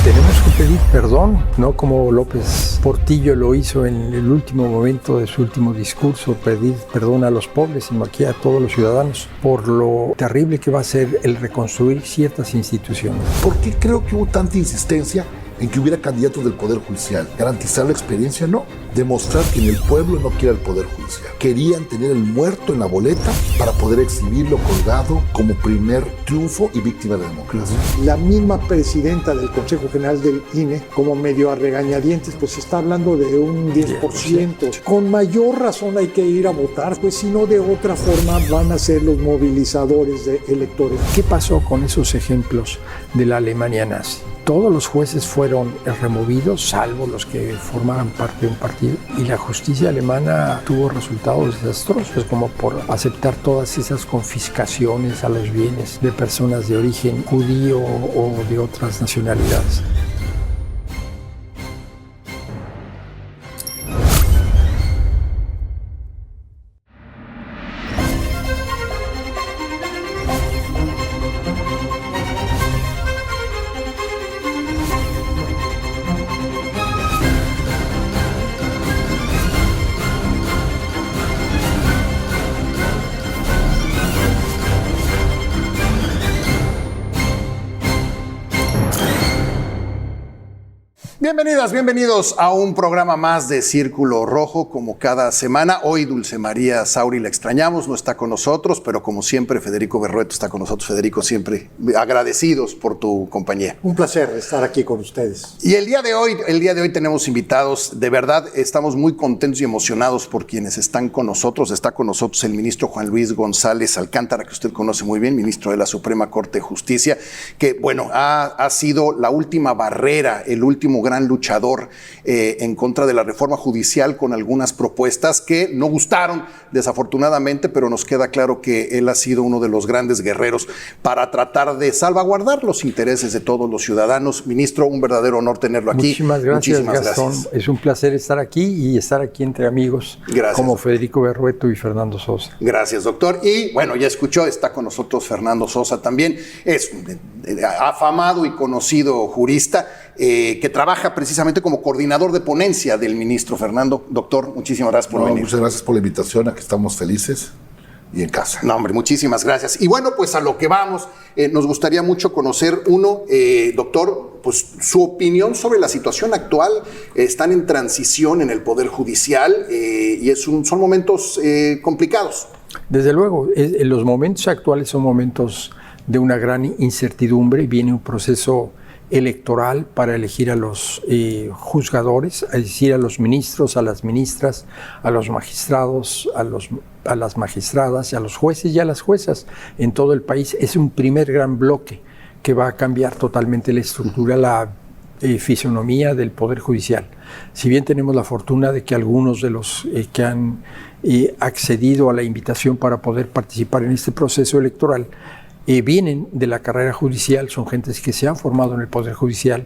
Tenemos que pedir perdón, no como López Portillo lo hizo en el último momento de su último discurso, pedir perdón a los pobres, sino aquí a todos los ciudadanos, por lo terrible que va a ser el reconstruir ciertas instituciones. ¿Por qué creo que hubo tanta insistencia en que hubiera candidatos del Poder Judicial? ¿Garantizar la experiencia? No. Demostrar que en el pueblo no quiere el Poder Judicial. Querían tener el muerto en la boleta para poder exhibirlo colgado como primer triunfo y víctima de la democracia. La misma presidenta del Consejo General del INE, como medio a regañadientes, pues está hablando de un 10%. Con mayor razón hay que ir a votar, pues si no de otra forma van a ser los movilizadores de electores. ¿Qué pasó con esos ejemplos de la Alemania nazi? Todos los jueces fueron removidos, salvo los que formaran parte de un partido, y la justicia alemana tuvo resultados desastrosos, como por aceptar todas esas confiscaciones a los bienes de personas de origen judío o de otras nacionalidades. Bienvenidos a un programa más de Círculo Rojo, como cada semana. Hoy Dulce María Sauri la extrañamos, no está con nosotros, pero como siempre Federico Berrueto está con nosotros. Federico, siempre agradecidos por tu compañía. Un placer estar aquí con ustedes. Y el día de hoy tenemos invitados, de verdad estamos muy contentos y emocionados por quienes están con nosotros. Está con nosotros el ministro Juan Luis González Alcántara, que usted conoce muy bien, ministro de la Suprema Corte de Justicia, que bueno, ha sido la última barrera, el último gran luchador en contra de la reforma judicial, con algunas propuestas que no gustaron desafortunadamente, pero nos queda claro que él ha sido uno de los grandes guerreros para tratar de salvaguardar los intereses de todos los ciudadanos. Ministro, un verdadero honor tenerlo aquí. Muchísimas gracias, Gastón. Es un placer estar aquí y estar aquí entre amigos como Federico Berrueto y Fernando Sosa. Gracias, doctor. Y bueno, ya escuchó, está con nosotros Fernando Sosa también. Es un afamado y conocido jurista que trabaja precisamente como coordinador de ponencia del ministro. Fernando, doctor, muchísimas gracias por venir. Muchas gracias por la invitación, aquí estamos felices y en casa. No, hombre, muchísimas gracias. Y bueno, pues a lo que vamos, nos gustaría mucho conocer, doctor, pues su opinión sobre la situación actual. Están en transición en el Poder Judicial y son momentos complicados. Desde luego, los momentos actuales son momentos de una gran incertidumbre. Viene un proceso electoral para elegir a los juzgadores, es decir, a los ministros, a las ministras, a los magistrados, a las magistradas, a los jueces y a las juezas en todo el país. Es un primer gran bloque que va a cambiar totalmente la estructura, la fisonomía del Poder Judicial. Si bien tenemos la fortuna de que algunos de los que han accedido a la invitación para poder participar en este proceso electoral vienen de la carrera judicial, son gentes que se han formado en el Poder Judicial,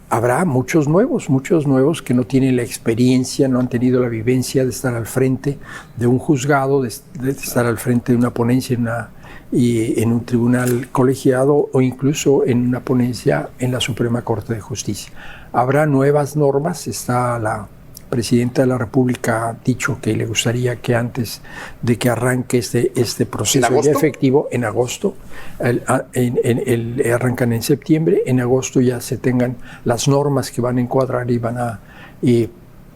habrá muchos nuevos que no tienen la experiencia, no han tenido la vivencia de estar al frente de un juzgado, de estar al frente de una ponencia en un tribunal colegiado o incluso en una ponencia en la Suprema Corte de Justicia. Habrá nuevas normas, está la presidenta de la República ha dicho que le gustaría que antes de que arranque este proceso ya efectivo, en agosto, arrancan en septiembre, en agosto ya se tengan las normas que van a encuadrar y van a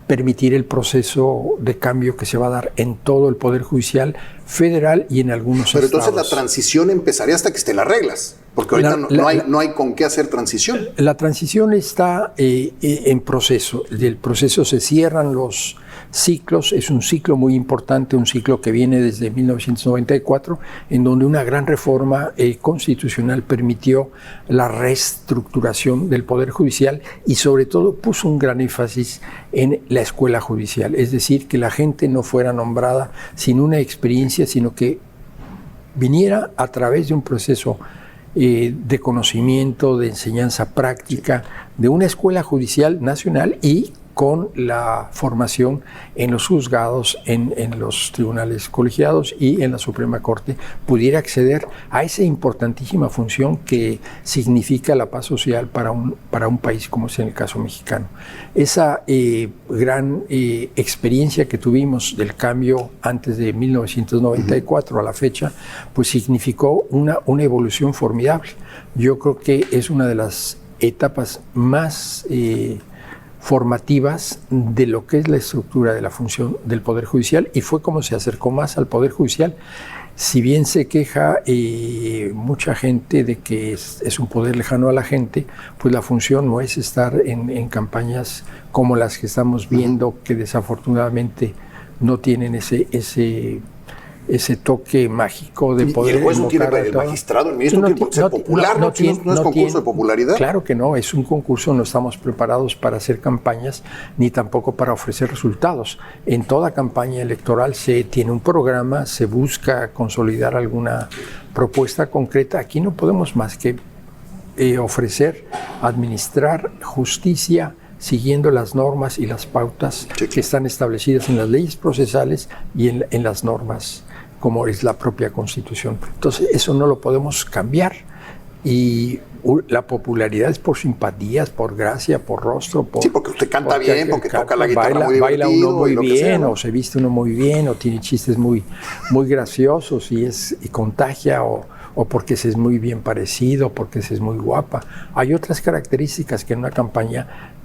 permitir el proceso de cambio que se va a dar en todo el Poder Judicial federal y en algunos estados. Pero entonces la transición empezaría hasta que estén las reglas, porque ahorita no hay con qué hacer transición. La transición está en proceso. Del proceso se cierran los ciclos. Es un ciclo muy importante, un ciclo que viene desde 1994, en donde una gran reforma constitucional permitió la reestructuración del Poder Judicial y sobre todo puso un gran énfasis en la escuela judicial, es decir, que la gente no fuera nombrada sin una experiencia, sino que viniera a través de un proceso de conocimiento, de enseñanza práctica, de una escuela judicial nacional y con la formación en los juzgados, en los tribunales colegiados y en la Suprema Corte, pudiera acceder a esa importantísima función que significa la paz social para un país como es en el caso mexicano. Esa gran experiencia que tuvimos del cambio antes de 1994 a la fecha, pues significó una evolución formidable. Yo creo que es una de las etapas más formativas de lo que es la estructura de la función del Poder Judicial, y fue como se acercó más al Poder Judicial. Si bien se queja mucha gente de que es un poder lejano a la gente, pues la función no es estar en campañas como las que estamos viendo, que desafortunadamente no tienen ese toque mágico de poder. ¿Y el juez no tiene, el magistrado, el ministro, no tiene por ser popular? ¿No es concurso de popularidad? Claro que no, es un concurso, no estamos preparados para hacer campañas, ni tampoco para ofrecer resultados. En toda campaña electoral se tiene un programa, se busca consolidar alguna propuesta concreta. Aquí no podemos más que ofrecer, administrar justicia, siguiendo las normas y las pautas que están establecidas en las leyes procesales y en las normas como es la propia Constitución. Entonces, eso no lo podemos cambiar. Y la popularidad es por simpatías, por gracia, por rostro. Sí, porque usted canta bien, porque toca la guitarra muy baila divertido. Uno muy bien, sea, ¿no? o se viste uno muy bien, o tiene chistes muy graciosos y contagia, o porque se es muy bien parecido, porque se es muy guapa. Hay otras características que en una campaña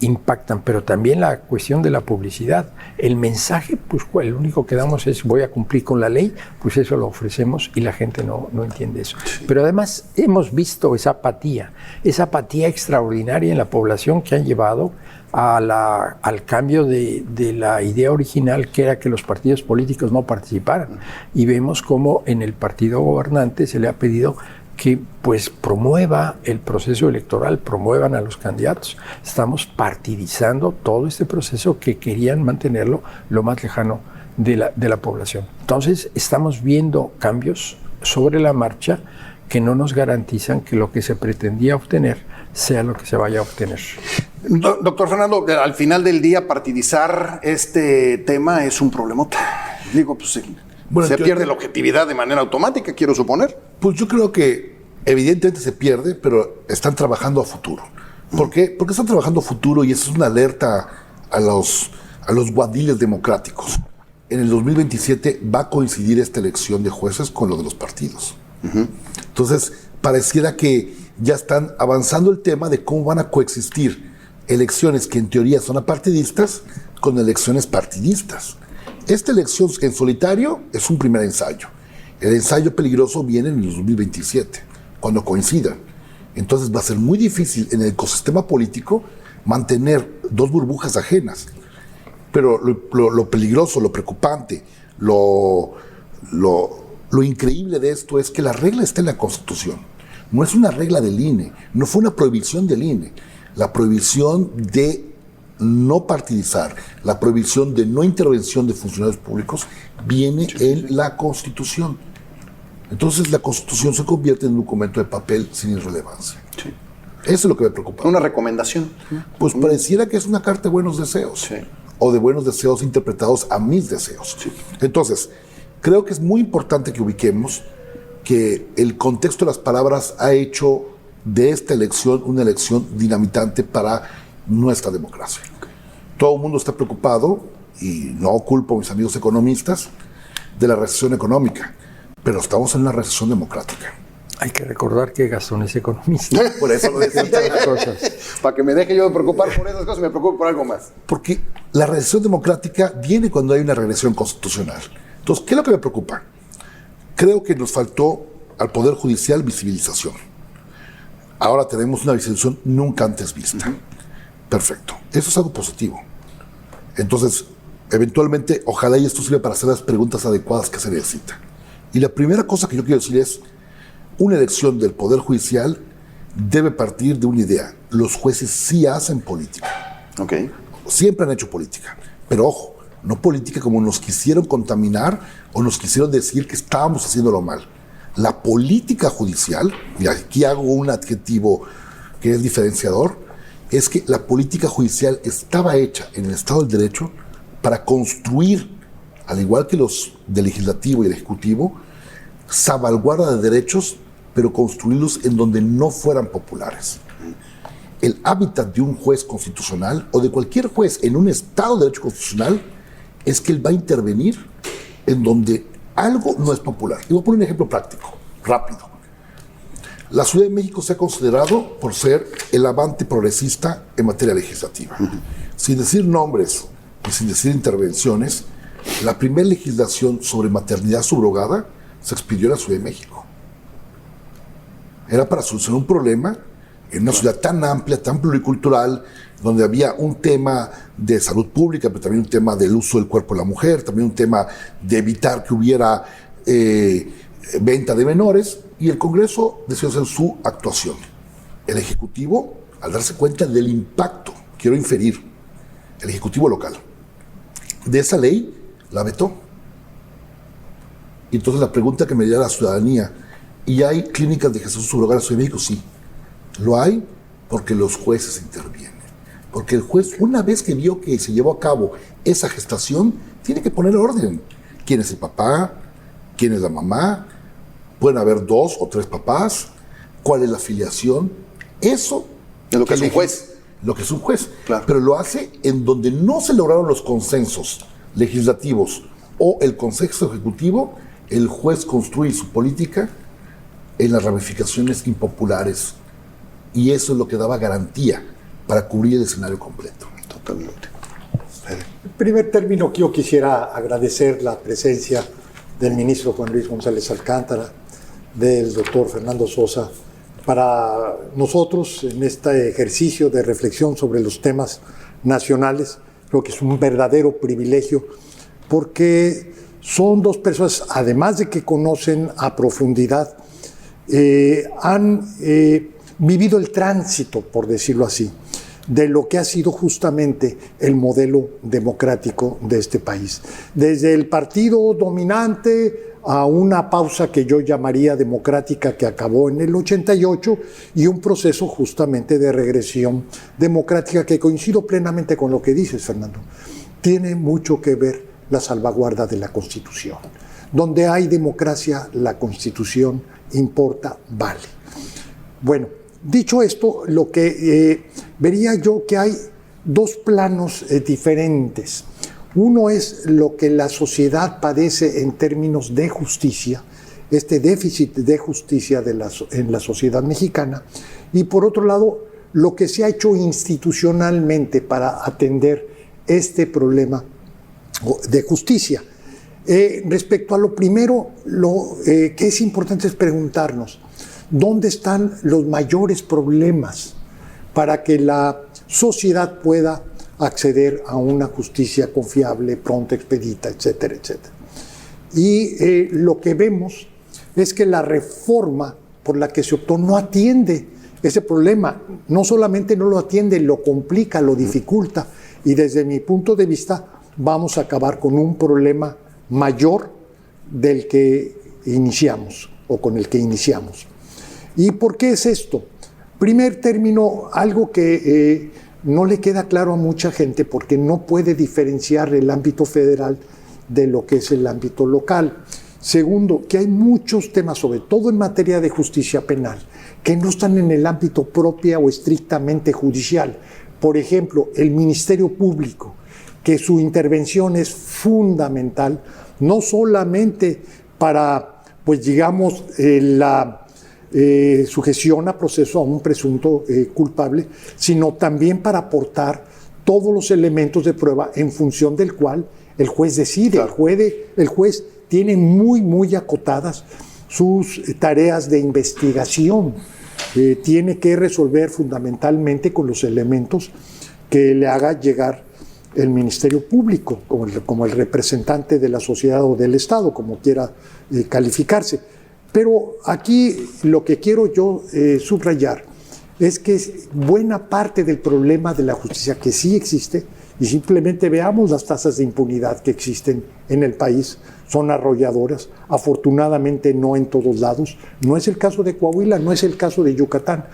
impactan, pero también la cuestión de la publicidad. El mensaje, pues el único que damos es voy a cumplir con la ley, pues eso lo ofrecemos y la gente no entiende eso. Sí. Pero además hemos visto esa apatía extraordinaria en la población que han llevado al cambio de la idea original, que era que los partidos políticos no participaran. Y vemos cómo en el partido gobernante se le ha pedido que pues promueva el proceso electoral, promuevan a los candidatos. Estamos partidizando todo este proceso que querían mantenerlo lo más lejano de la población. Entonces estamos viendo cambios sobre la marcha que no nos garantizan que lo que se pretendía obtener sea lo que se vaya a obtener. Doctor Fernando, al final del día partidizar este tema es un problemota. Digo, pues se pierde la objetividad de manera automática, quiero suponer. Pues yo creo que evidentemente se pierde, pero están trabajando a futuro. ¿Por qué? Porque están trabajando a futuro y eso es una alerta a los guadiles democráticos. En el 2027 va a coincidir esta elección de jueces con lo de los partidos. Entonces, pareciera que ya están avanzando el tema de cómo van a coexistir elecciones que en teoría son apartidistas con elecciones partidistas. Esta elección en solitario es un primer ensayo. El ensayo peligroso viene en el 2027, cuando coincidan. Entonces va a ser muy difícil en el ecosistema político mantener dos burbujas ajenas. Pero lo peligroso, lo preocupante, lo increíble de esto es que la regla está en la Constitución. No es una regla del INE, no fue una prohibición del INE. La prohibición de no partidizar, la prohibición de no intervención de funcionarios públicos viene en la Constitución. Entonces la Constitución se convierte en un documento de papel sin irrelevancia. Sí. Eso es lo que me preocupa. ¿Una recomendación? Pues pareciera que es una carta de buenos deseos. Sí. O de buenos deseos interpretados a mis deseos. Sí. Entonces, creo que es muy importante que ubiquemos que el contexto de las palabras ha hecho de esta elección una elección dinamitante para nuestra democracia. Okay. Todo el mundo está preocupado, y no culpo a mis amigos economistas, de la recesión económica, pero estamos en una recesión democrática. Hay que recordar que Gastón es economista. Por eso lo decía. Para que me deje yo de preocupar por esas cosas, me preocupo por algo más. Porque la recesión democrática viene cuando hay una regresión constitucional. Entonces, ¿qué es lo que me preocupa? Creo que nos faltó al Poder Judicial visibilización. Ahora tenemos una visibilización nunca antes vista. Perfecto. Eso es algo positivo. Entonces, eventualmente, ojalá y esto sirva para hacer las preguntas adecuadas que se necesitan. Y la primera cosa que yo quiero decir es, una elección del Poder Judicial debe partir de una idea. Los jueces sí hacen política. Okay. Siempre han hecho política. Pero ojo, no política como nos quisieron contaminar o nos quisieron decir que estábamos haciéndolo mal. La política judicial, y aquí hago un adjetivo que es diferenciador, es que la política judicial estaba hecha en el Estado del Derecho para construir, al igual que los del Legislativo y el Ejecutivo, salvaguarda de derechos, pero construirlos en donde no fueran populares. El hábitat de un juez constitucional o de cualquier juez en un Estado de Derecho constitucional es que él va a intervenir en donde algo no es popular. Y voy a poner un ejemplo práctico, rápido. La Ciudad de México se ha considerado por ser el avance progresista en materia legislativa. Sin decir nombres y sin decir intervenciones, la primera legislación sobre maternidad subrogada se expidió en la Ciudad de México. Era para solucionar un problema en una ciudad tan amplia, tan pluricultural, donde había un tema de salud pública, pero también un tema del uso del cuerpo de la mujer, también un tema de evitar que hubiera venta de menores, y el Congreso decidió hacer su actuación. El Ejecutivo, al darse cuenta del impacto, quiero inferir, el Ejecutivo local, de esa ley, la vetó. Y entonces la pregunta que me dio la ciudadanía, ¿y hay clínicas de gestación subrogada en la Ciudad de México? Sí. Lo hay porque los jueces intervienen. Porque el juez, una vez que vio que se llevó a cabo esa gestación, tiene que poner orden. ¿Quién es el papá? ¿Quién es la mamá? Pueden haber 2 o 3 papás. ¿Cuál es la filiación? Eso es lo que es un juez. Lo que es un juez. Claro. Pero lo hace en donde no se lograron los consensos legislativos o el Consejo Ejecutivo. El juez construye su política en las ramificaciones impopulares. Y eso es lo que daba garantía para cubrir el escenario completo. Totalmente. En primer término, yo quisiera agradecer la presencia del ministro Juan Luis González Alcántara, del doctor Fernando Sosa, para nosotros en este ejercicio de reflexión sobre los temas nacionales. Creo que es un verdadero privilegio, porque son 2 personas, además de que conocen a profundidad, han vivido el tránsito, por decirlo así, de lo que ha sido justamente el modelo democrático de este país. Desde el partido dominante a una pausa que yo llamaría democrática que acabó en el 88 y un proceso justamente de regresión democrática que coincido plenamente con lo que dices, Fernando. Tiene mucho que ver la salvaguarda de la Constitución. Donde hay democracia, la Constitución importa, vale. Bueno, dicho esto, lo que vería yo que hay 2 planos diferentes. Uno es lo que la sociedad padece en términos de justicia, este déficit de justicia en la sociedad mexicana, y por otro lado, lo que se ha hecho institucionalmente para atender este problema de justicia. Respecto a lo primero, lo que es importante es preguntarnos, ¿dónde están los mayores problemas para que la sociedad pueda acceder a una justicia confiable, pronta, expedita, etcétera, etcétera? Y lo que vemos es que la reforma por la que se optó no atiende ese problema. No solamente no lo atiende, lo complica, lo dificulta. Y desde mi punto de vista vamos a acabar con un problema mayor del que iniciamos o con el que iniciamos. ¿Y por qué es esto? Primer término, algo que no le queda claro a mucha gente porque no puede diferenciar el ámbito federal de lo que es el ámbito local. Segundo, que hay muchos temas, sobre todo en materia de justicia penal, que no están en el ámbito propia o estrictamente judicial. Por ejemplo, el Ministerio Público, que su intervención es fundamental, no solamente para, pues digamos, la sujeción a proceso a un presunto culpable, sino también para aportar todos los elementos de prueba en función del cual el juez decide. Claro. El juez tiene muy acotadas sus tareas de investigación. Tiene que resolver fundamentalmente con los elementos que le haga llegar el Ministerio Público, como el representante de la sociedad o del Estado, como quiera calificarse. Pero aquí lo que quiero yo subrayar es que buena parte del problema de la justicia que sí existe, y simplemente veamos las tasas de impunidad que existen en el país, son arrolladoras, afortunadamente no en todos lados, no es el caso de Coahuila, no es el caso de Yucatán,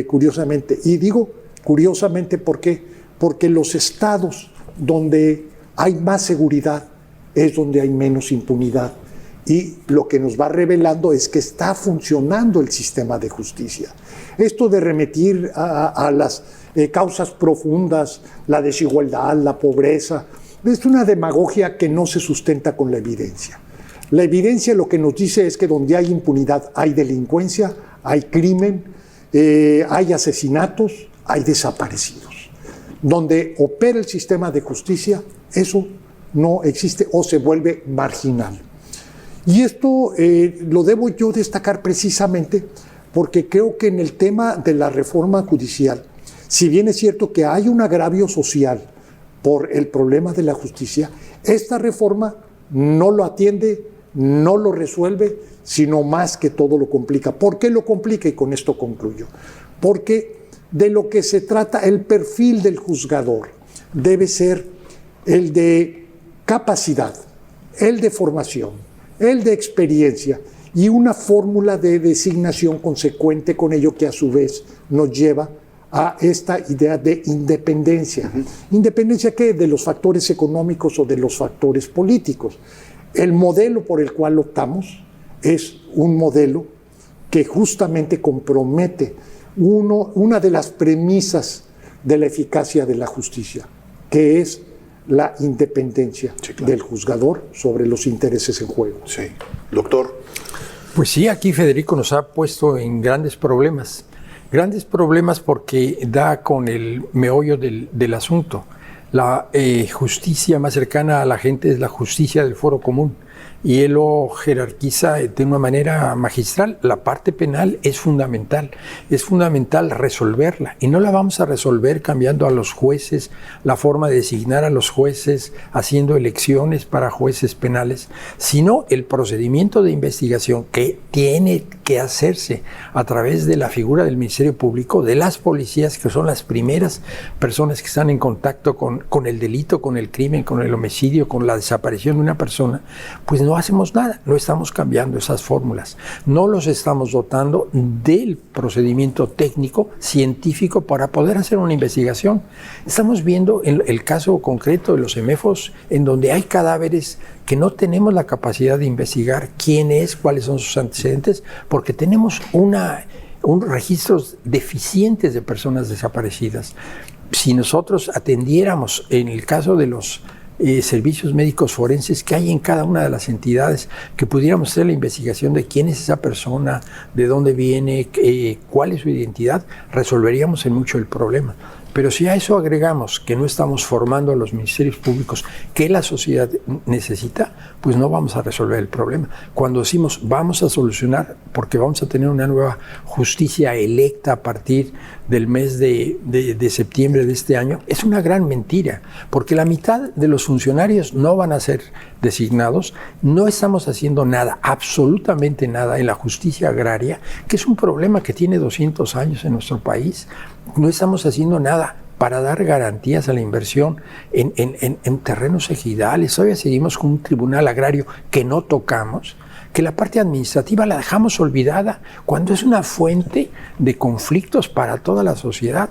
curiosamente, y digo Curiosamente, ¿por qué? Porque los estados donde hay más seguridad es donde hay menos impunidad. Y lo que nos va revelando es que está funcionando el sistema de justicia. Esto de remitir a las causas profundas, la desigualdad, la pobreza, es una demagogia que no se sustenta con la evidencia. La evidencia lo que nos dice es que donde hay impunidad hay delincuencia, hay crimen, hay asesinatos, hay desaparecidos. Donde opera el sistema de justicia, eso no existe o se vuelve marginal. Y esto lo debo yo destacar precisamente porque creo que en el tema de la reforma judicial, si bien es cierto que hay un agravio social por el problema de la justicia, esta reforma no lo atiende, no lo resuelve, sino más que todo lo complica. ¿Por qué lo complica? Y con esto concluyo. Porque de lo que se trata, el perfil del juzgador debe ser el de capacidad, el de formación, el de experiencia y una fórmula de designación consecuente con ello que a su vez nos lleva a esta idea de independencia. ¿Independencia qué? De los factores económicos o de los factores políticos. El modelo por el cual optamos es un modelo que justamente compromete una de las premisas de la eficacia de la justicia, que es la independencia del juzgador sobre los intereses en juego. Sí. Doctor. Pues sí, aquí Federico nos ha puesto en grandes problemas. Grandes problemas porque da con el meollo del asunto. La justicia más cercana a la gente es la justicia del foro común y él lo jerarquiza de una manera magistral. La parte penal es fundamental resolverla y no la vamos a resolver cambiando a los jueces, la forma de designar a los jueces, haciendo elecciones para jueces penales, sino el procedimiento de investigación que tiene que hacerse a través de la figura del Ministerio Público, de las policías, que son las primeras personas que están en contacto con el delito, con el crimen, con el homicidio, con la desaparición de una persona. Pues no hacemos nada, no estamos cambiando esas fórmulas, no los estamos dotando del procedimiento técnico, científico para poder hacer una investigación. Estamos viendo el caso concreto de los EMEFOS, en donde hay cadáveres que no tenemos la capacidad de investigar quién es, cuáles son sus antecedentes, porque tenemos registros deficientes de personas desaparecidas. Si nosotros atendiéramos en el caso de los servicios médicos forenses que hay en cada una de las entidades, que pudiéramos hacer la investigación de quién es esa persona, de dónde viene, cuál es su identidad, resolveríamos en mucho el problema. Pero si a eso agregamos que no estamos formando a los ministerios públicos que la sociedad necesita, pues no vamos a resolver el problema. Cuando decimos vamos a solucionar porque vamos a tener una nueva justicia electa a partir del mes de septiembre de este año, es una gran mentira, porque la mitad de los funcionarios no van a ser designados. No estamos haciendo nada, absolutamente nada en la justicia agraria, que es un problema que tiene 200 años en nuestro país. No estamos haciendo nada para dar garantías a la inversión en terrenos ejidales. Todavía seguimos con un tribunal agrario que no tocamos, que la parte administrativa la dejamos olvidada cuando es una fuente de conflictos para toda la sociedad.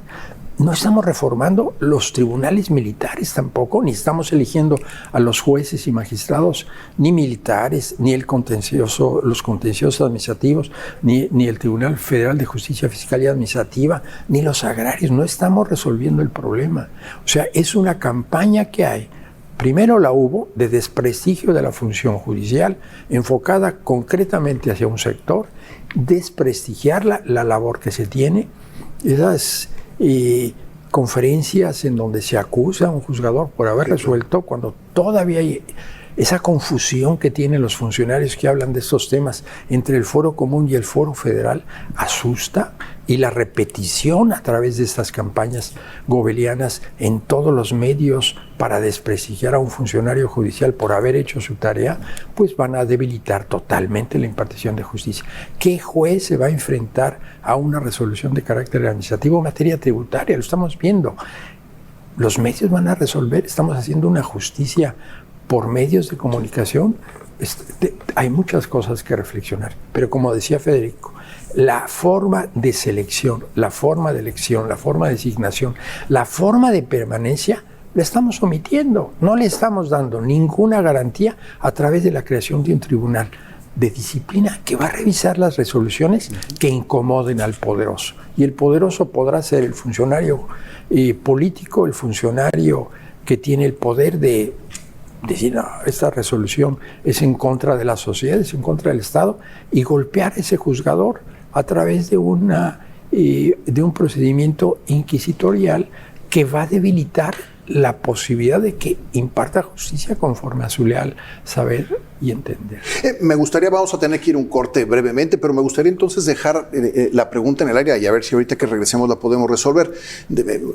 No estamos reformando los tribunales militares tampoco, ni estamos eligiendo a los jueces y magistrados, ni militares, ni los contenciosos administrativos, ni el Tribunal Federal de Justicia Fiscal y Administrativa, ni los agrarios. No estamos resolviendo el problema. O sea, es una campaña que hay. Primero la hubo de desprestigio de la función judicial, enfocada concretamente hacia un sector, desprestigiar la labor que se tiene. Esas conferencias en donde se acusa a un juzgador por haber resuelto, cuando todavía hay esa confusión que tienen los funcionarios que hablan de estos temas entre el foro común y el foro federal, asusta. Y la repetición a través de estas campañas gobelianas en todos los medios para desprestigiar a un funcionario judicial por haber hecho su tarea, pues van a debilitar totalmente la impartición de justicia. ¿Qué juez se va a enfrentar a una resolución de carácter administrativo en materia tributaria? Lo estamos viendo. Los medios van a resolver. Estamos haciendo una justicia por medios de comunicación hay muchas cosas que reflexionar, pero como decía Federico, la forma de selección, la forma de elección, la forma de designación, la forma de permanencia, la estamos omitiendo. No le estamos dando ninguna garantía a través de la creación de un tribunal de disciplina que va a revisar las resoluciones que incomoden al poderoso. Y el poderoso podrá ser el funcionario político, el funcionario que tiene el poder de decir, no, esta resolución es en contra de la sociedad, es en contra del Estado, y golpear a ese juzgador a través de un procedimiento inquisitorial que va a debilitar la posibilidad de que imparta justicia conforme a su leal saber y entender. Me gustaría, vamos a tener que ir un corte brevemente, pero me gustaría entonces dejar la pregunta en el aire y a ver si ahorita que regresemos la podemos resolver.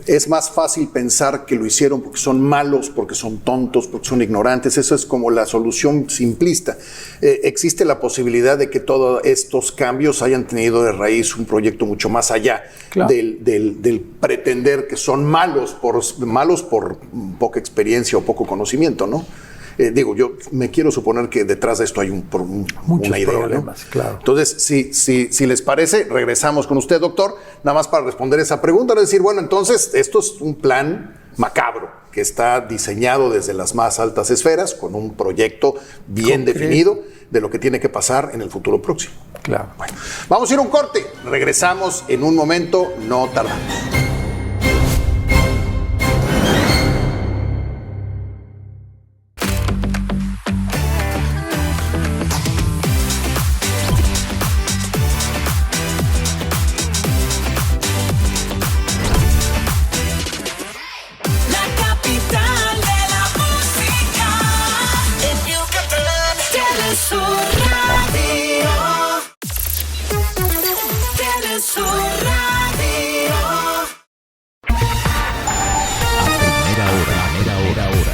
Es más fácil pensar que lo hicieron porque son malos, porque son tontos, porque son ignorantes. Eso es como la solución simplista. Existe la posibilidad de que todos estos cambios hayan tenido de raíz un proyecto mucho más allá, claro, del pretender que son malos por poca experiencia o poco conocimiento, ¿no? Yo me quiero suponer que detrás de esto hay una idea, problemas, ¿no? Claro. Entonces, si les parece, regresamos con usted, doctor, nada más para responder esa pregunta, es decir, bueno, entonces esto es un plan macabro que está diseñado desde las más altas esferas con un proyecto bien definido de lo que tiene que pasar en el futuro próximo. Claro. Bueno, vamos a ir a un corte, regresamos en un momento, no tardamos.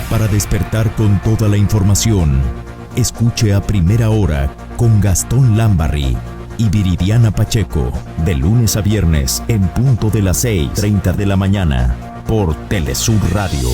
Para despertar con toda la información, escuche a Primera Hora con Gastón Lambarri y Viridiana Pacheco, de lunes a viernes en punto de las 6:30 de la mañana por Telesur Radio.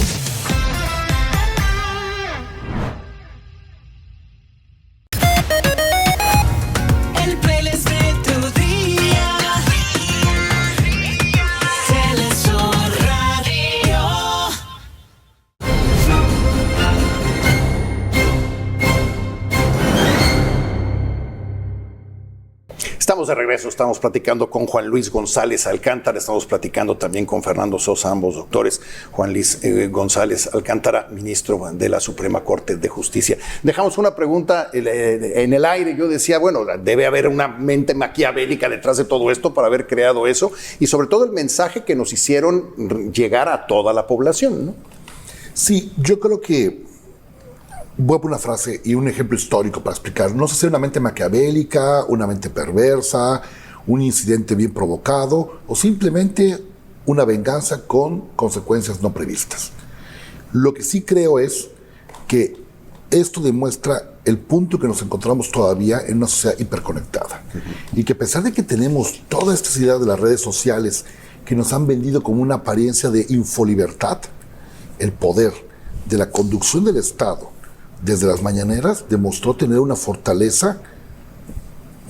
Estamos de regreso, estamos platicando con Juan Luis González Alcántara, estamos platicando también con Fernando Sosa, ambos doctores. Juan Luis González Alcántara, ministro de la Suprema Corte de Justicia. Dejamos una pregunta en el aire. Yo decía, bueno, debe haber una mente maquiavélica detrás de todo esto para haber creado eso y sobre todo el mensaje que nos hicieron llegar a toda la población, ¿no? Sí, yo creo que voy a poner una frase y un ejemplo histórico para explicar. No sé si es una mente maquiavélica, una mente perversa, un incidente bien provocado o simplemente una venganza con consecuencias no previstas. Lo que sí creo es que esto demuestra el punto que nos encontramos todavía en una sociedad hiperconectada. Y que a pesar de que tenemos toda esta idea de las redes sociales que nos han vendido como una apariencia de infolibertad, el poder de la conducción del Estado desde las mañaneras demostró tener una fortaleza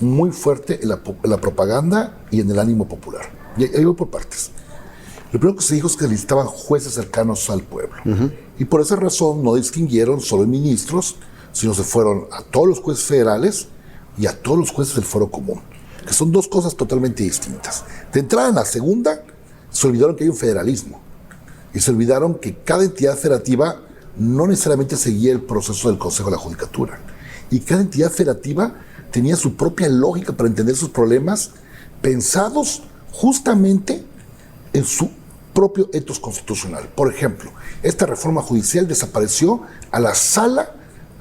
muy fuerte en la propaganda y en el ánimo popular. Y ahí voy por partes. Lo primero que se dijo es que necesitaban jueces cercanos al pueblo. Y por esa razón no distinguieron solo ministros, sino se fueron a todos los jueces federales y a todos los jueces del Fuero Común, que son dos cosas totalmente distintas. De entrada, en la segunda, se olvidaron que hay un federalismo y se olvidaron que cada entidad federativa no necesariamente seguía el proceso del Consejo de la Judicatura. Y cada entidad federativa tenía su propia lógica para entender sus problemas, pensados justamente en su propio etos constitucional. Por ejemplo, esta reforma judicial desapareció a la Sala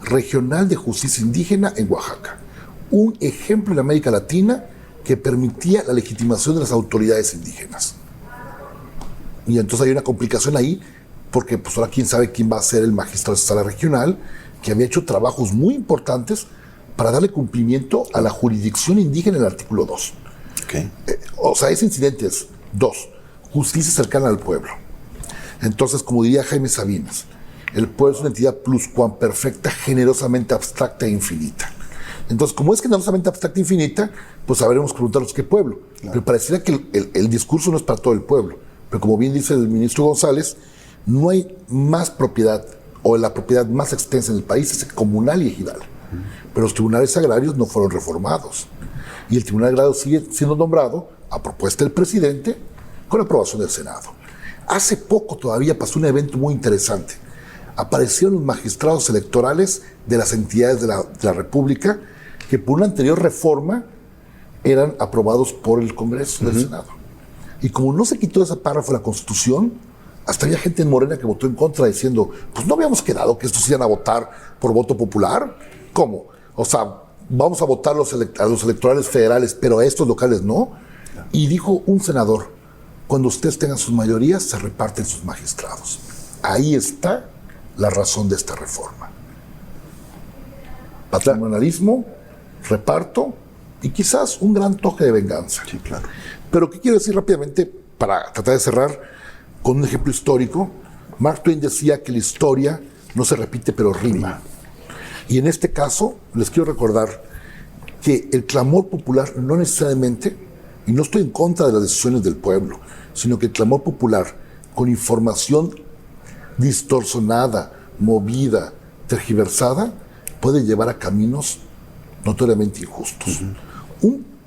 Regional de Justicia Indígena en Oaxaca. Un ejemplo en América Latina que permitía la legitimación de las autoridades indígenas. Y entonces hay una complicación ahí, porque pues ahora quién sabe quién va a ser el magistrado de esa sala regional, que había hecho trabajos muy importantes para darle cumplimiento a la jurisdicción indígena en el artículo 2. Okay. Ese incidente es 2, justicia cercana al pueblo. Entonces, como diría Jaime Sabinas, El pueblo es una entidad pluscuamperfecta, generosamente abstracta e infinita. Entonces, como es generosamente abstracta e infinita, pues sabremos preguntarnos qué pueblo. Claro. Pero pareciera que el discurso no es para todo el pueblo. Pero como bien dice el ministro González, no hay más propiedad, o la propiedad más extensa en el país es comunal y ejidal. Pero los tribunales agrarios no fueron reformados. Y el tribunal agrario sigue siendo nombrado, a propuesta del presidente, con aprobación del Senado. Hace poco todavía pasó un evento muy interesante. Aparecieron los magistrados electorales de las entidades de la República que por una anterior reforma eran aprobados por el Congreso del Senado. Y como no se quitó ese párrafo de la Constitución, hasta había gente en Morena que votó en contra diciendo, pues no habíamos quedado que estos iban a votar por voto popular. ¿Cómo? O sea, vamos a votar a los electorales federales, pero a estos locales no. Y dijo un senador, cuando ustedes tengan sus mayorías, se reparten sus magistrados. Ahí está la razón de esta reforma. Patrimonialismo, reparto y quizás un gran toque de venganza. Sí, claro. Pero ¿qué quiero decir rápidamente para tratar de cerrar con un ejemplo histórico? Mark Twain decía que la historia no se repite pero rima. Y en este caso les quiero recordar que el clamor popular no necesariamente, y no estoy en contra de las decisiones del pueblo, sino que el clamor popular con información distorsionada, movida, tergiversada, puede llevar a caminos notoriamente injustos.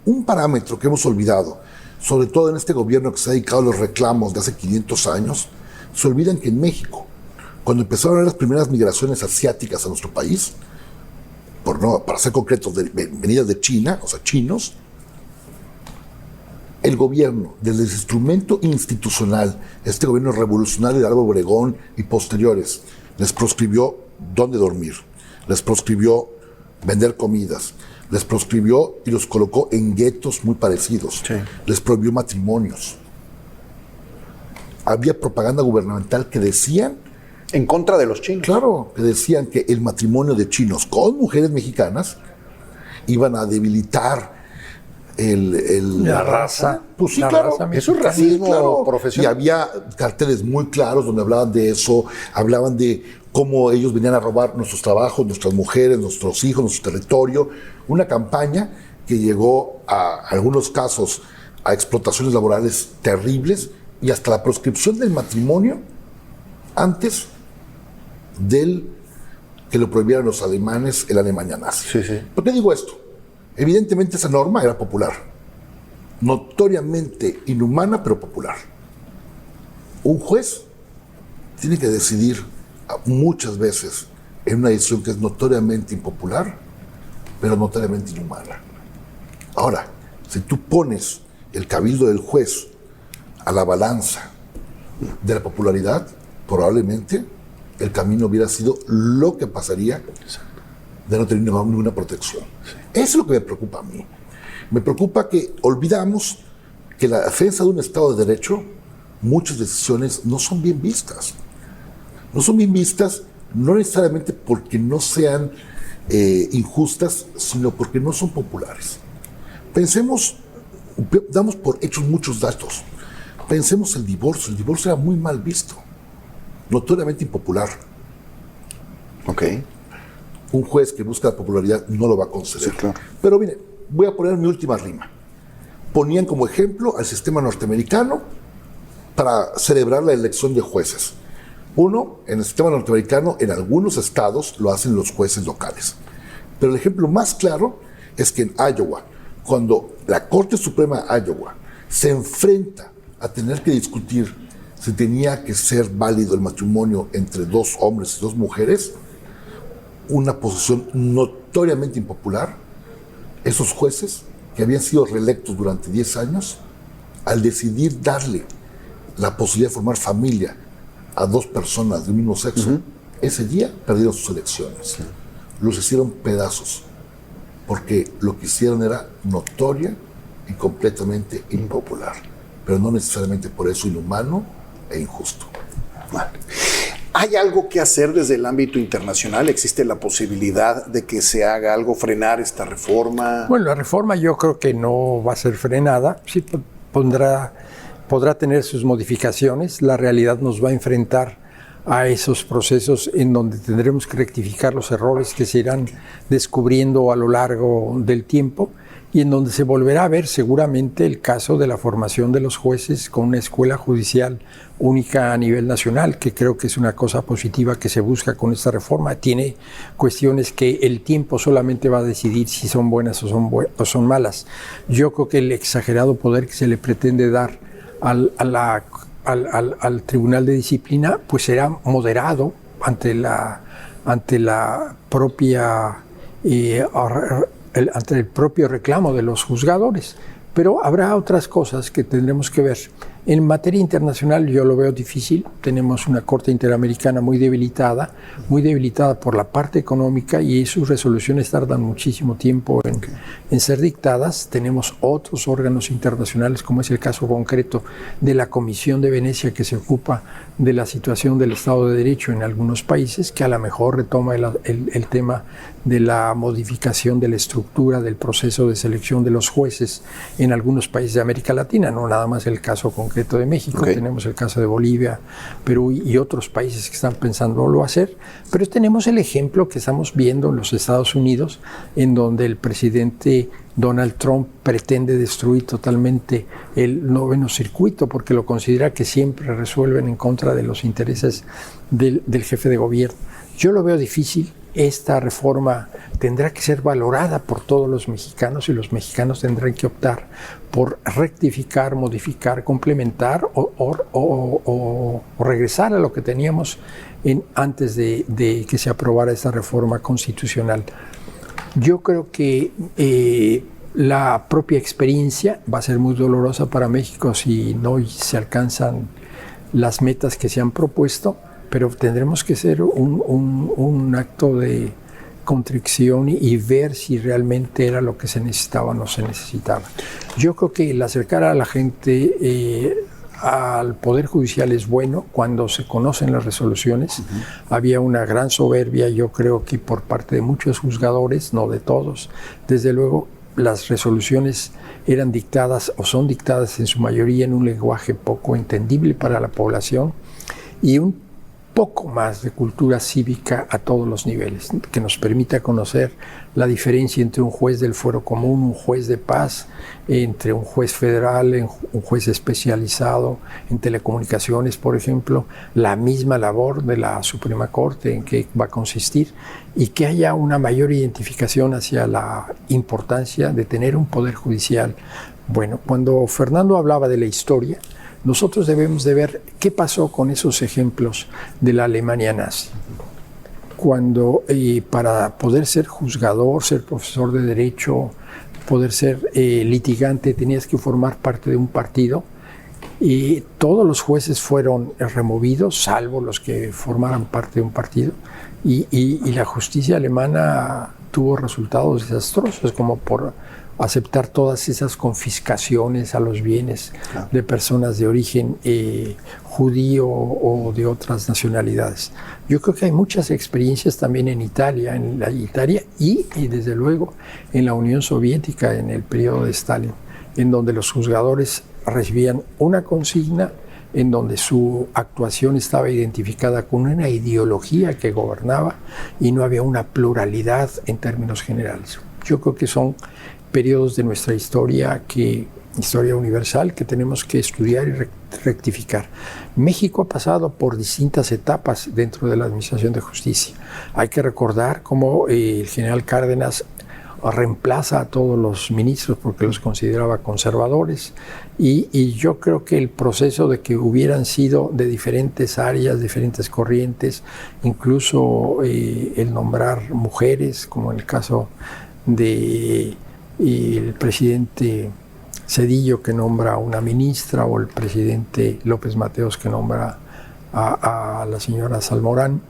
Un parámetro que hemos olvidado, sobre todo en este gobierno que se ha dedicado a los reclamos de hace 500 años, se olvidan que en México, cuando empezaron las primeras migraciones asiáticas a nuestro país, para ser concretos, venidas de China, o sea, chinos, el gobierno, desde el instrumento institucional, este gobierno revolucionario de Álvaro Obregón y posteriores, les proscribió dónde dormir, les proscribió vender comidas, les proscribió y los colocó en guetos muy parecidos, sí. Les prohibió matrimonios. Había propaganda gubernamental que decían... En contra de los chinos. Claro, que decían que el matrimonio de chinos con mujeres mexicanas iban a debilitar la raza. Pues sí, claro. Eso es racismo, sí, claro, profesional. Y había carteles muy claros donde hablaban de eso, hablaban de cómo ellos venían a robar nuestros trabajos, nuestras mujeres, nuestros hijos, nuestro territorio. Una campaña que llegó a algunos casos a explotaciones laborales terribles y hasta la proscripción del matrimonio antes del que lo prohibieran los alemanes, el Alemania nazi. Sí, sí. ¿Por qué digo esto? Evidentemente esa norma era popular, notoriamente inhumana, pero popular. Un juez tiene que decidir muchas veces en una decisión que es notoriamente impopular, pero notoriamente inhumana. Ahora, si tú pones el cabildo del juez a la balanza de la popularidad, probablemente el camino hubiera sido lo que pasaría de no tener ninguna protección. Sí. Eso es lo que me preocupa a mí. Me preocupa que olvidamos que la defensa de un Estado de Derecho, muchas decisiones no son bien vistas. No son bien vistas no necesariamente porque no sean injustas, sino porque no son populares. Pensemos, damos por hechos muchos datos. Pensemos el divorcio era muy mal visto, notoriamente impopular. Ok. Un juez que busca la popularidad no lo va a conceder. Sí, claro. Pero mire, voy a poner mi última rima. Ponían como ejemplo al sistema norteamericano para celebrar la elección de jueces. Uno, en el sistema norteamericano, en algunos estados lo hacen los jueces locales. Pero el ejemplo más claro es que en Iowa, cuando la Corte Suprema de Iowa se enfrenta a tener que discutir si tenía que ser válido el matrimonio entre dos hombres y dos mujeres, una posición notoriamente impopular, esos jueces que habían sido reelectos durante 10 años, al decidir darle la posibilidad de formar familia a dos personas del mismo sexo, ese día perdieron sus elecciones. Los hicieron pedazos, porque lo que hicieron era notoria y completamente impopular, pero no necesariamente por eso inhumano e injusto. Vale. ¿Hay algo que hacer desde el ámbito internacional? ¿Existe la posibilidad de que se haga algo, frenar esta reforma? Bueno, la reforma yo creo que no va a ser frenada. Sí podrá tener sus modificaciones. La realidad nos va a enfrentar a esos procesos en donde tendremos que rectificar los errores que se irán descubriendo a lo largo del tiempo y en donde se volverá a ver seguramente el caso de la formación de los jueces con una escuela judicial única a nivel nacional, que creo que es una cosa positiva que se busca con esta reforma. Tiene cuestiones que el tiempo solamente va a decidir si son buenas o son malas. Yo creo que el exagerado poder que se le pretende dar al Tribunal de Disciplina pues será moderado ante el propio reclamo de los juzgadores, pero habrá otras cosas que tendremos que ver. En materia internacional yo lo veo difícil. Tenemos una Corte Interamericana muy debilitada por la parte económica, y sus resoluciones tardan muchísimo tiempo en ser dictadas. Tenemos otros órganos internacionales, como es el caso concreto de la Comisión de Venecia, que se ocupa de la situación del Estado de Derecho en algunos países, que a lo mejor retoma el tema de la modificación de la estructura del proceso de selección de los jueces en algunos países de América Latina, no nada más el caso concreto de México. Tenemos el caso de Bolivia, Perú y otros países que están pensándolo hacer, pero tenemos el ejemplo que estamos viendo en los Estados Unidos, en donde el presidente Donald Trump pretende destruir totalmente el noveno circuito porque lo considera que siempre resuelven en contra de los intereses del jefe de gobierno. Yo lo veo difícil. Esta reforma tendrá que ser valorada por todos los mexicanos, y los mexicanos tendrán que optar por rectificar, modificar, complementar o regresar a lo que teníamos antes de que se aprobara esta reforma constitucional. Yo creo que la propia experiencia va a ser muy dolorosa para México si no se alcanzan las metas que se han propuesto, pero tendremos que hacer un acto de contrición y ver si realmente era lo que se necesitaba o no se necesitaba. Yo creo que el acercar a la gente al Poder Judicial es bueno cuando se conocen las resoluciones. Había una gran soberbia, yo creo que por parte de muchos juzgadores, no de todos. Desde luego, las resoluciones eran dictadas o son dictadas en su mayoría en un lenguaje poco entendible para la población, y un poco más de cultura cívica a todos los niveles, que nos permita conocer la diferencia entre un juez del fuero común, un juez de paz, entre un juez federal, un juez especializado en telecomunicaciones, por ejemplo, la misma labor de la Suprema Corte, en qué va a consistir, y que haya una mayor identificación hacia la importancia de tener un poder judicial. Bueno, cuando Fernando hablaba de la historia, nosotros debemos de ver qué pasó con esos ejemplos de la Alemania nazi. Cuando para poder ser juzgador, ser profesor de derecho, poder ser litigante, tenías que formar parte de un partido, y todos los jueces fueron removidos, salvo los que formaran parte de un partido, y la justicia alemana tuvo resultados desastrosos, como por aceptar todas esas confiscaciones a los bienes de personas de origen judío o de otras nacionalidades. Yo creo que hay muchas experiencias también en Italia, y desde luego en la Unión Soviética en el periodo de Stalin, en donde los juzgadores recibían una consigna, en donde su actuación estaba identificada con una ideología que gobernaba y no había una pluralidad en términos generales. Yo creo que son periodos de nuestra historia universal, que tenemos que estudiar y rectificar. México ha pasado por distintas etapas dentro de la administración de justicia. Hay que recordar cómo el general Cárdenas reemplaza a todos los ministros porque los consideraba conservadores, y yo creo que el proceso de que hubieran sido de diferentes áreas, diferentes corrientes, incluso el nombrar mujeres, como en el caso de el presidente Zedillo, que nombra a una ministra, o el presidente López Mateos, que nombra a la señora Salmorán,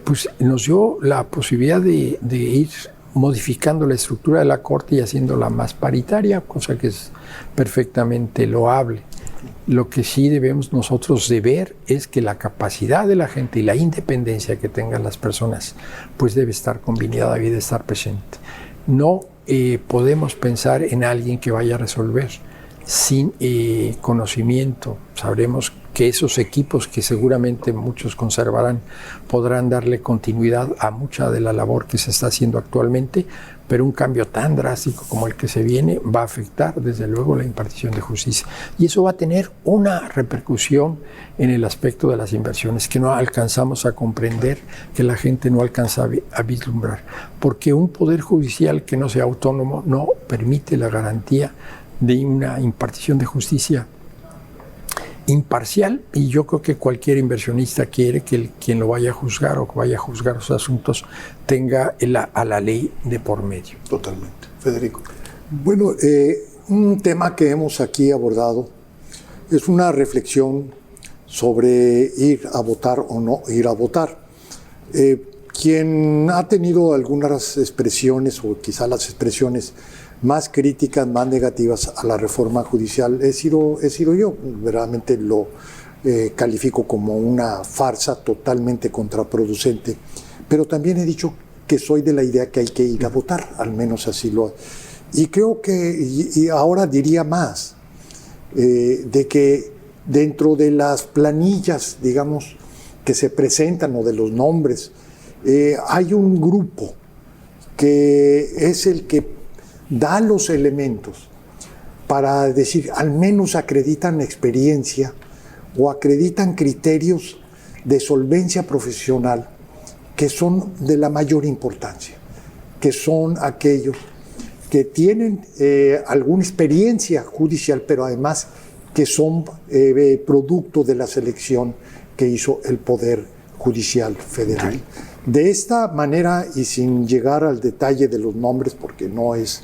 pues nos dio la posibilidad de ir modificando la estructura de la Corte y haciéndola más paritaria, cosa que es perfectamente loable. Lo que sí debemos nosotros de ver es que la capacidad de la gente y la independencia que tengan las personas pues debe estar combinada y debe estar presente. No podemos pensar en alguien que vaya a resolver sin conocimiento. Sabremos que esos equipos que seguramente muchos conservarán podrán darle continuidad a mucha de la labor que se está haciendo actualmente, pero un cambio tan drástico como el que se viene va a afectar desde luego la impartición de justicia. Y eso va a tener una repercusión en el aspecto de las inversiones que no alcanzamos a comprender, que la gente no alcanza a vislumbrar. Porque un poder judicial que no sea autónomo no permite la garantía de una impartición de justicia imparcial, y yo creo que cualquier inversionista quiere que quien lo vaya a juzgar o que vaya a juzgar los asuntos tenga a la ley de por medio. Totalmente. Federico. Bueno, un tema que hemos aquí abordado es una reflexión sobre ir a votar o no ir a votar. Quien ha tenido algunas expresiones, o quizá las expresiones más críticas, más negativas a la reforma judicial, he sido yo. Verdaderamente lo califico como una farsa totalmente contraproducente, pero también he dicho que soy de la idea que hay que ir a votar, al menos así lo. Y creo que, y ahora diría más, de que dentro de las planillas, digamos, que se presentan, o de los nombres, hay un grupo que es el que da los elementos para decir, al menos acreditan experiencia o acreditan criterios de solvencia profesional que son de la mayor importancia, que son aquellos que tienen alguna experiencia judicial, pero además que son producto de la selección que hizo el Poder Judicial Federal. Okay. De esta manera, y sin llegar al detalle de los nombres, porque no es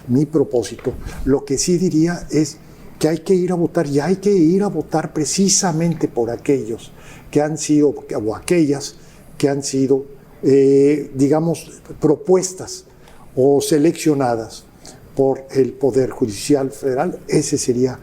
mi propósito, lo que sí diría es que hay que ir a votar, y hay que ir a votar precisamente por aquellos que han sido, o aquellas que han sido, digamos, propuestas o seleccionadas por el Poder Judicial Federal. Ese sería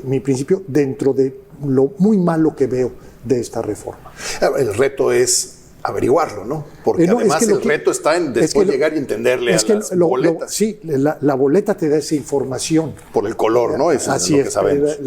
mi principio dentro de lo muy malo que veo de esta reforma. El reto es averiguarlo, ¿no? Porque no, además el reto está en después llegar y entenderle a las boletas. Sí, la boleta te da esa información. Por el color, ¿no? Eso así es lo que sabemos.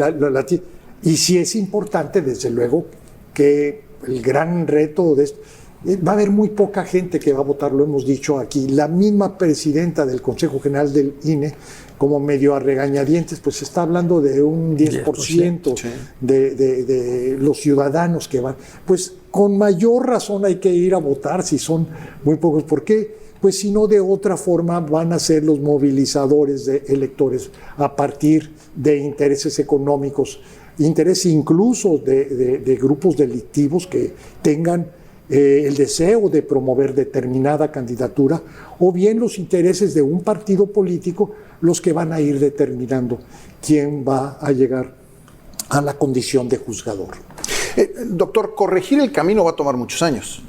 Y sí es importante, desde luego, que el gran reto de esto, va a haber muy poca gente que va a votar, lo hemos dicho aquí. La misma presidenta del Consejo General del INE, como medio a regañadientes, pues está hablando de un 10% sí. de los ciudadanos que van. Pues con mayor razón hay que ir a votar si son muy pocos. ¿Por qué? Pues si no, de otra forma van a ser los movilizadores de electores a partir de intereses económicos, intereses incluso de grupos delictivos que tengan el deseo de promover determinada candidatura, o bien los intereses de un partido político los que van a ir determinando quién va a llegar a la condición de juzgador. Doctor, corregir el camino va a tomar muchos años.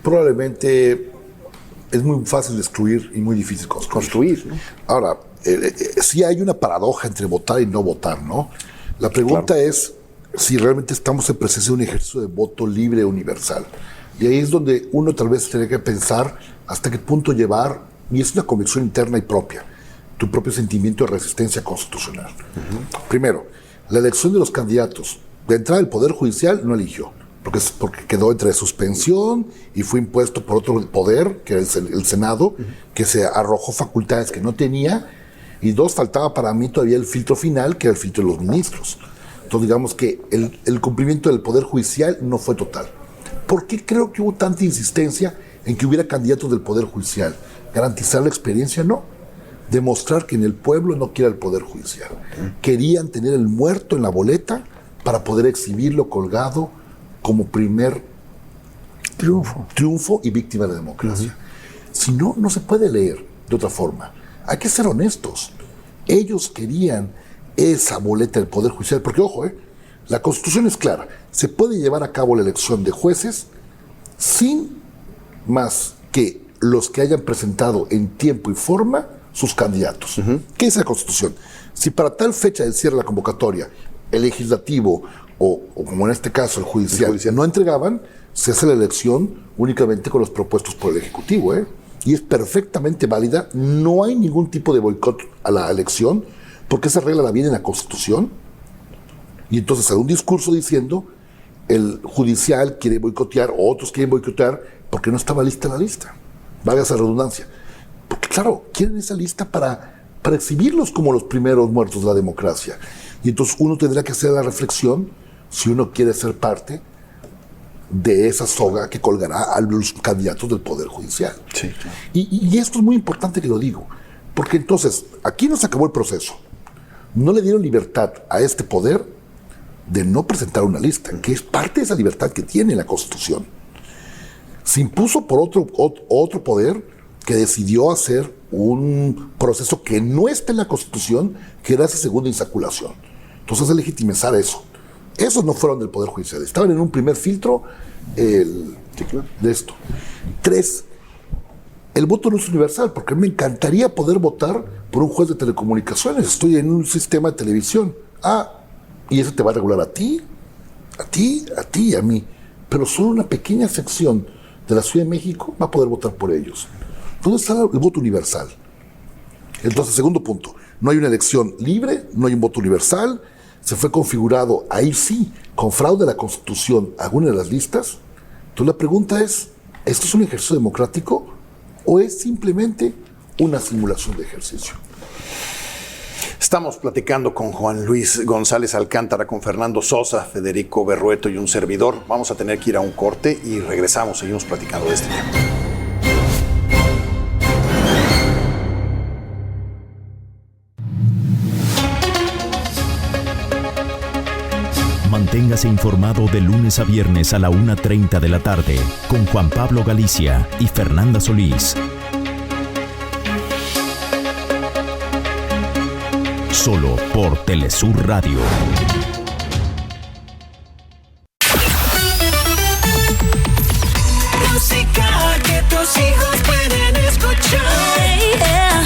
Probablemente es muy fácil destruir y muy difícil construir, ¿no? Ahora, sí hay una paradoja entre votar y no votar, ¿no? La pregunta es si realmente estamos en presencia de un ejercicio de voto libre e universal. Y ahí es donde uno tal vez tiene que pensar hasta qué punto llevar, y es una convicción interna y propia, tu propio sentimiento de resistencia constitucional. Primero, la elección de los candidatos. De entrada, el Poder Judicial no eligió, porque quedó entre suspensión y fue impuesto por otro poder, que era el Senado, que se arrojó facultades que no tenía, y dos, faltaba para mí todavía el filtro final, que era el filtro de los ministros. Entonces, digamos que el cumplimiento del Poder Judicial no fue total. ¿Por qué creo que hubo tanta insistencia en que hubiera candidatos del Poder Judicial? ¿Garantizar la experiencia? No. Demostrar que en el pueblo no quiera el Poder Judicial. Querían tener el muerto en la boleta para poder exhibirlo colgado como primer triunfo y víctima de la democracia. Si no, no se puede leer de otra forma. Hay que ser honestos. Ellos querían esa boleta del Poder Judicial, porque ojo, la Constitución es clara. Se puede llevar a cabo la elección de jueces sin más que los que hayan presentado en tiempo y forma sus candidatos. ¿Qué dice la Constitución? Si para tal fecha del cierre de la convocatoria el legislativo o como en este caso el judicial no entregaban, se hace la elección únicamente con los propuestos por el Ejecutivo. Y es perfectamente válida. No hay ningún tipo de boicot a la elección, porque esa regla la viene en la Constitución. Y entonces hay un discurso diciendo el judicial quiere boicotear, o otros quieren boicotear porque no estaba lista la lista. Valga esa redundancia. Porque claro, quieren esa lista para exhibirlos como los primeros muertos de la democracia. Y entonces uno tendrá que hacer la reflexión si uno quiere ser parte de esa soga que colgará a los candidatos del Poder Judicial. Sí. Y esto es muy importante que lo digo, porque entonces aquí no se acabó el proceso. No le dieron libertad a este poder de no presentar una lista, que es parte de esa libertad que tiene la Constitución. Se impuso por otro poder que decidió hacer un proceso que no está en la Constitución, que era esa segunda insaculación. Entonces es legitimizar eso. Esos no fueron del Poder Judicial, estaban en un primer filtro de esto. 3, el voto no es universal, porque me encantaría poder votar por un juez de telecomunicaciones. Estoy en un sistema de televisión. Y eso te va a regular a ti, y a mí. Pero solo una pequeña sección de la Ciudad de México va a poder votar por ellos. ¿Dónde está el voto universal? Entonces, segundo punto, no hay una elección libre, no hay un voto universal, se fue configurado, ahí sí, con fraude a la Constitución, alguna de las listas. Entonces la pregunta es, ¿esto es un ejercicio democrático o es simplemente una simulación de ejercicio? Estamos platicando con Juan Luis González Alcántara, con Fernando Sosa, Federico Berrueto y un servidor. Vamos a tener que ir a un corte y regresamos, seguimos platicando de este tema. Manténgase informado de lunes a viernes a la 1:30 de la tarde con Juan Pablo Galicia y Fernanda Solís. Solo por Telesur Radio. Música que tus hijos pueden escuchar.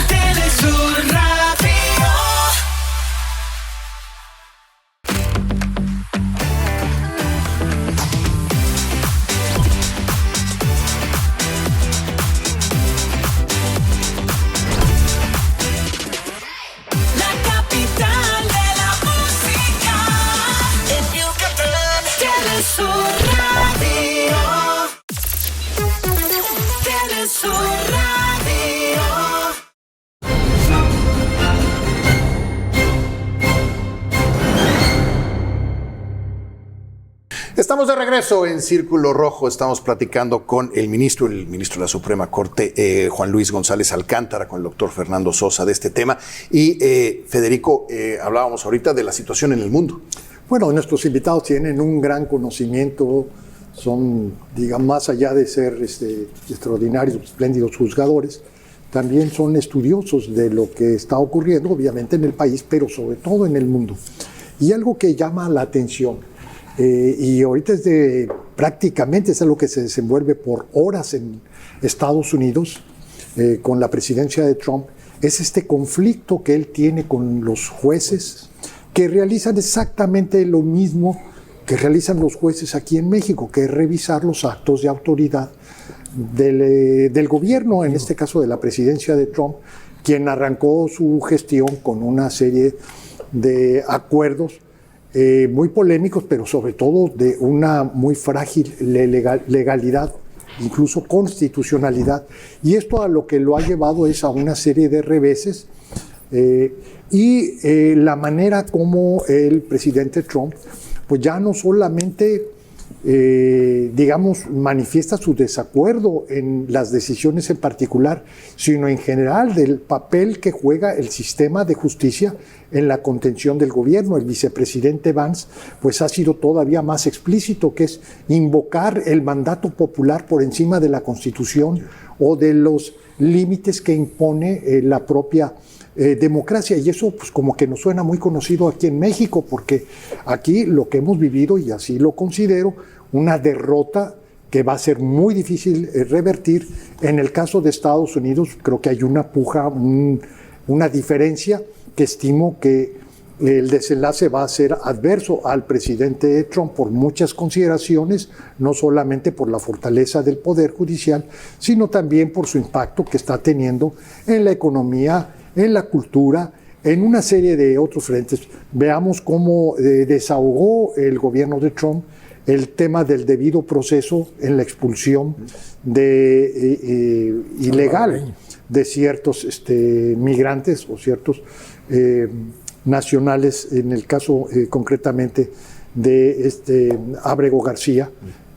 Telesur Radio. Estamos de regreso en Círculo Rojo. Estamos platicando con el ministro de la Suprema Corte, Juan Luis González Alcántara, con el doctor Fernando Sosa de este tema. Y Federico, hablábamos ahorita de la situación en el mundo. Bueno, nuestros invitados tienen un gran conocimiento, son, digamos, más allá de ser extraordinarios, espléndidos juzgadores, también son estudiosos de lo que está ocurriendo, obviamente en el país, pero sobre todo en el mundo. Y algo que llama la atención, y ahorita prácticamente es algo que se desenvuelve por horas en Estados Unidos con la presidencia de Trump, es este conflicto que él tiene con los jueces que realizan exactamente lo mismo que realizan los jueces aquí en México, que es revisar los actos de autoridad del gobierno, en este caso de la presidencia de Trump, quien arrancó su gestión con una serie de acuerdos muy polémicos, pero sobre todo de una muy frágil legalidad, incluso constitucionalidad. Y esto a lo que lo ha llevado es a una serie de reveses y la manera como el presidente Trump pues ya no solamente digamos, manifiesta su desacuerdo en las decisiones en particular, sino en general del papel que juega el sistema de justicia en la contención del gobierno. El vicepresidente Vance pues ha sido todavía más explícito, que es invocar el mandato popular por encima de la Constitución o de los límites que impone la propia democracia. Y eso pues como que nos suena muy conocido aquí en México, porque aquí lo que hemos vivido, y así lo considero, una derrota que va a ser muy difícil revertir. En el caso de Estados Unidos creo que hay una puja, una diferencia que estimo que el desenlace va a ser adverso al presidente Trump por muchas consideraciones, no solamente por la fortaleza del Poder Judicial, sino también por su impacto que está teniendo en la economía, en la cultura, en una serie de otros frentes. Veamos cómo desahogó el gobierno de Trump el tema del debido proceso en la expulsión ilegal de ciertos migrantes o ciertos nacionales, en el caso concretamente de Ábrego García,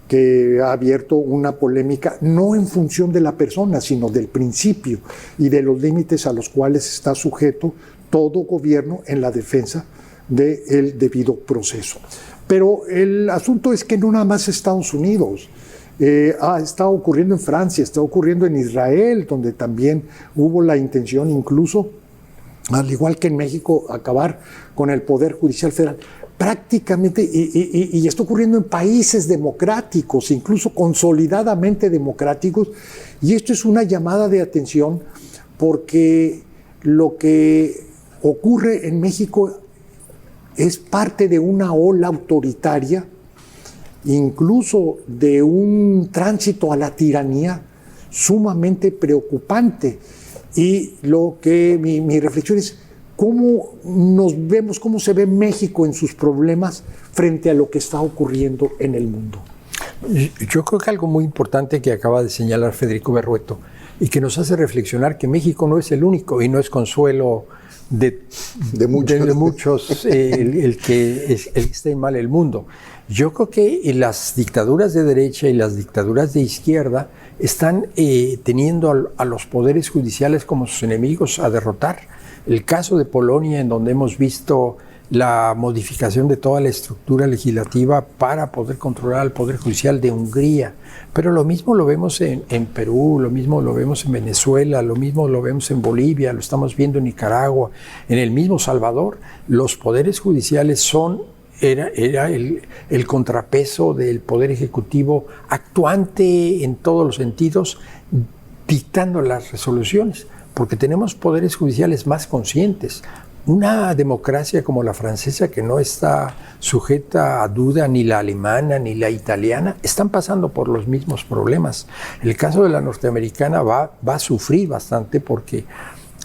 que ha abierto una polémica no en función de la persona, sino del principio y de los límites a los cuales está sujeto todo gobierno en la defensa del debido proceso. Pero el asunto es que no nada más Estados Unidos. Está ocurriendo en Francia, está ocurriendo en Israel, donde también hubo la intención, incluso, al igual que en México, acabar con el Poder Judicial Federal. Prácticamente, y está ocurriendo en países democráticos, incluso consolidadamente democráticos, y esto es una llamada de atención porque lo que ocurre en México es parte de una ola autoritaria, incluso de un tránsito a la tiranía sumamente preocupante. Y lo que mi reflexión es cómo nos vemos, cómo se ve México en sus problemas frente a lo que está ocurriendo en el mundo. Yo creo que algo muy importante que acaba de señalar Federico Berrueto y que nos hace reflexionar que México no es el único y no es consuelo de muchos el que esté mal el mundo. Yo creo que las dictaduras de derecha y las dictaduras de izquierda están teniendo a los poderes judiciales como sus enemigos a derrotar. El caso de Polonia, en donde hemos visto la modificación de toda la estructura legislativa para poder controlar al Poder Judicial, de Hungría. Pero lo mismo lo vemos en Perú, lo mismo lo vemos en Venezuela, lo mismo lo vemos en Bolivia, lo estamos viendo en Nicaragua, en el mismo Salvador. Los poderes judiciales era el contrapeso del Poder Ejecutivo actuante en todos los sentidos, dictando las resoluciones, porque tenemos poderes judiciales más conscientes. Una democracia como la francesa, que no está sujeta a duda, ni la alemana, ni la italiana, están pasando por los mismos problemas. El caso de la norteamericana va a sufrir bastante porque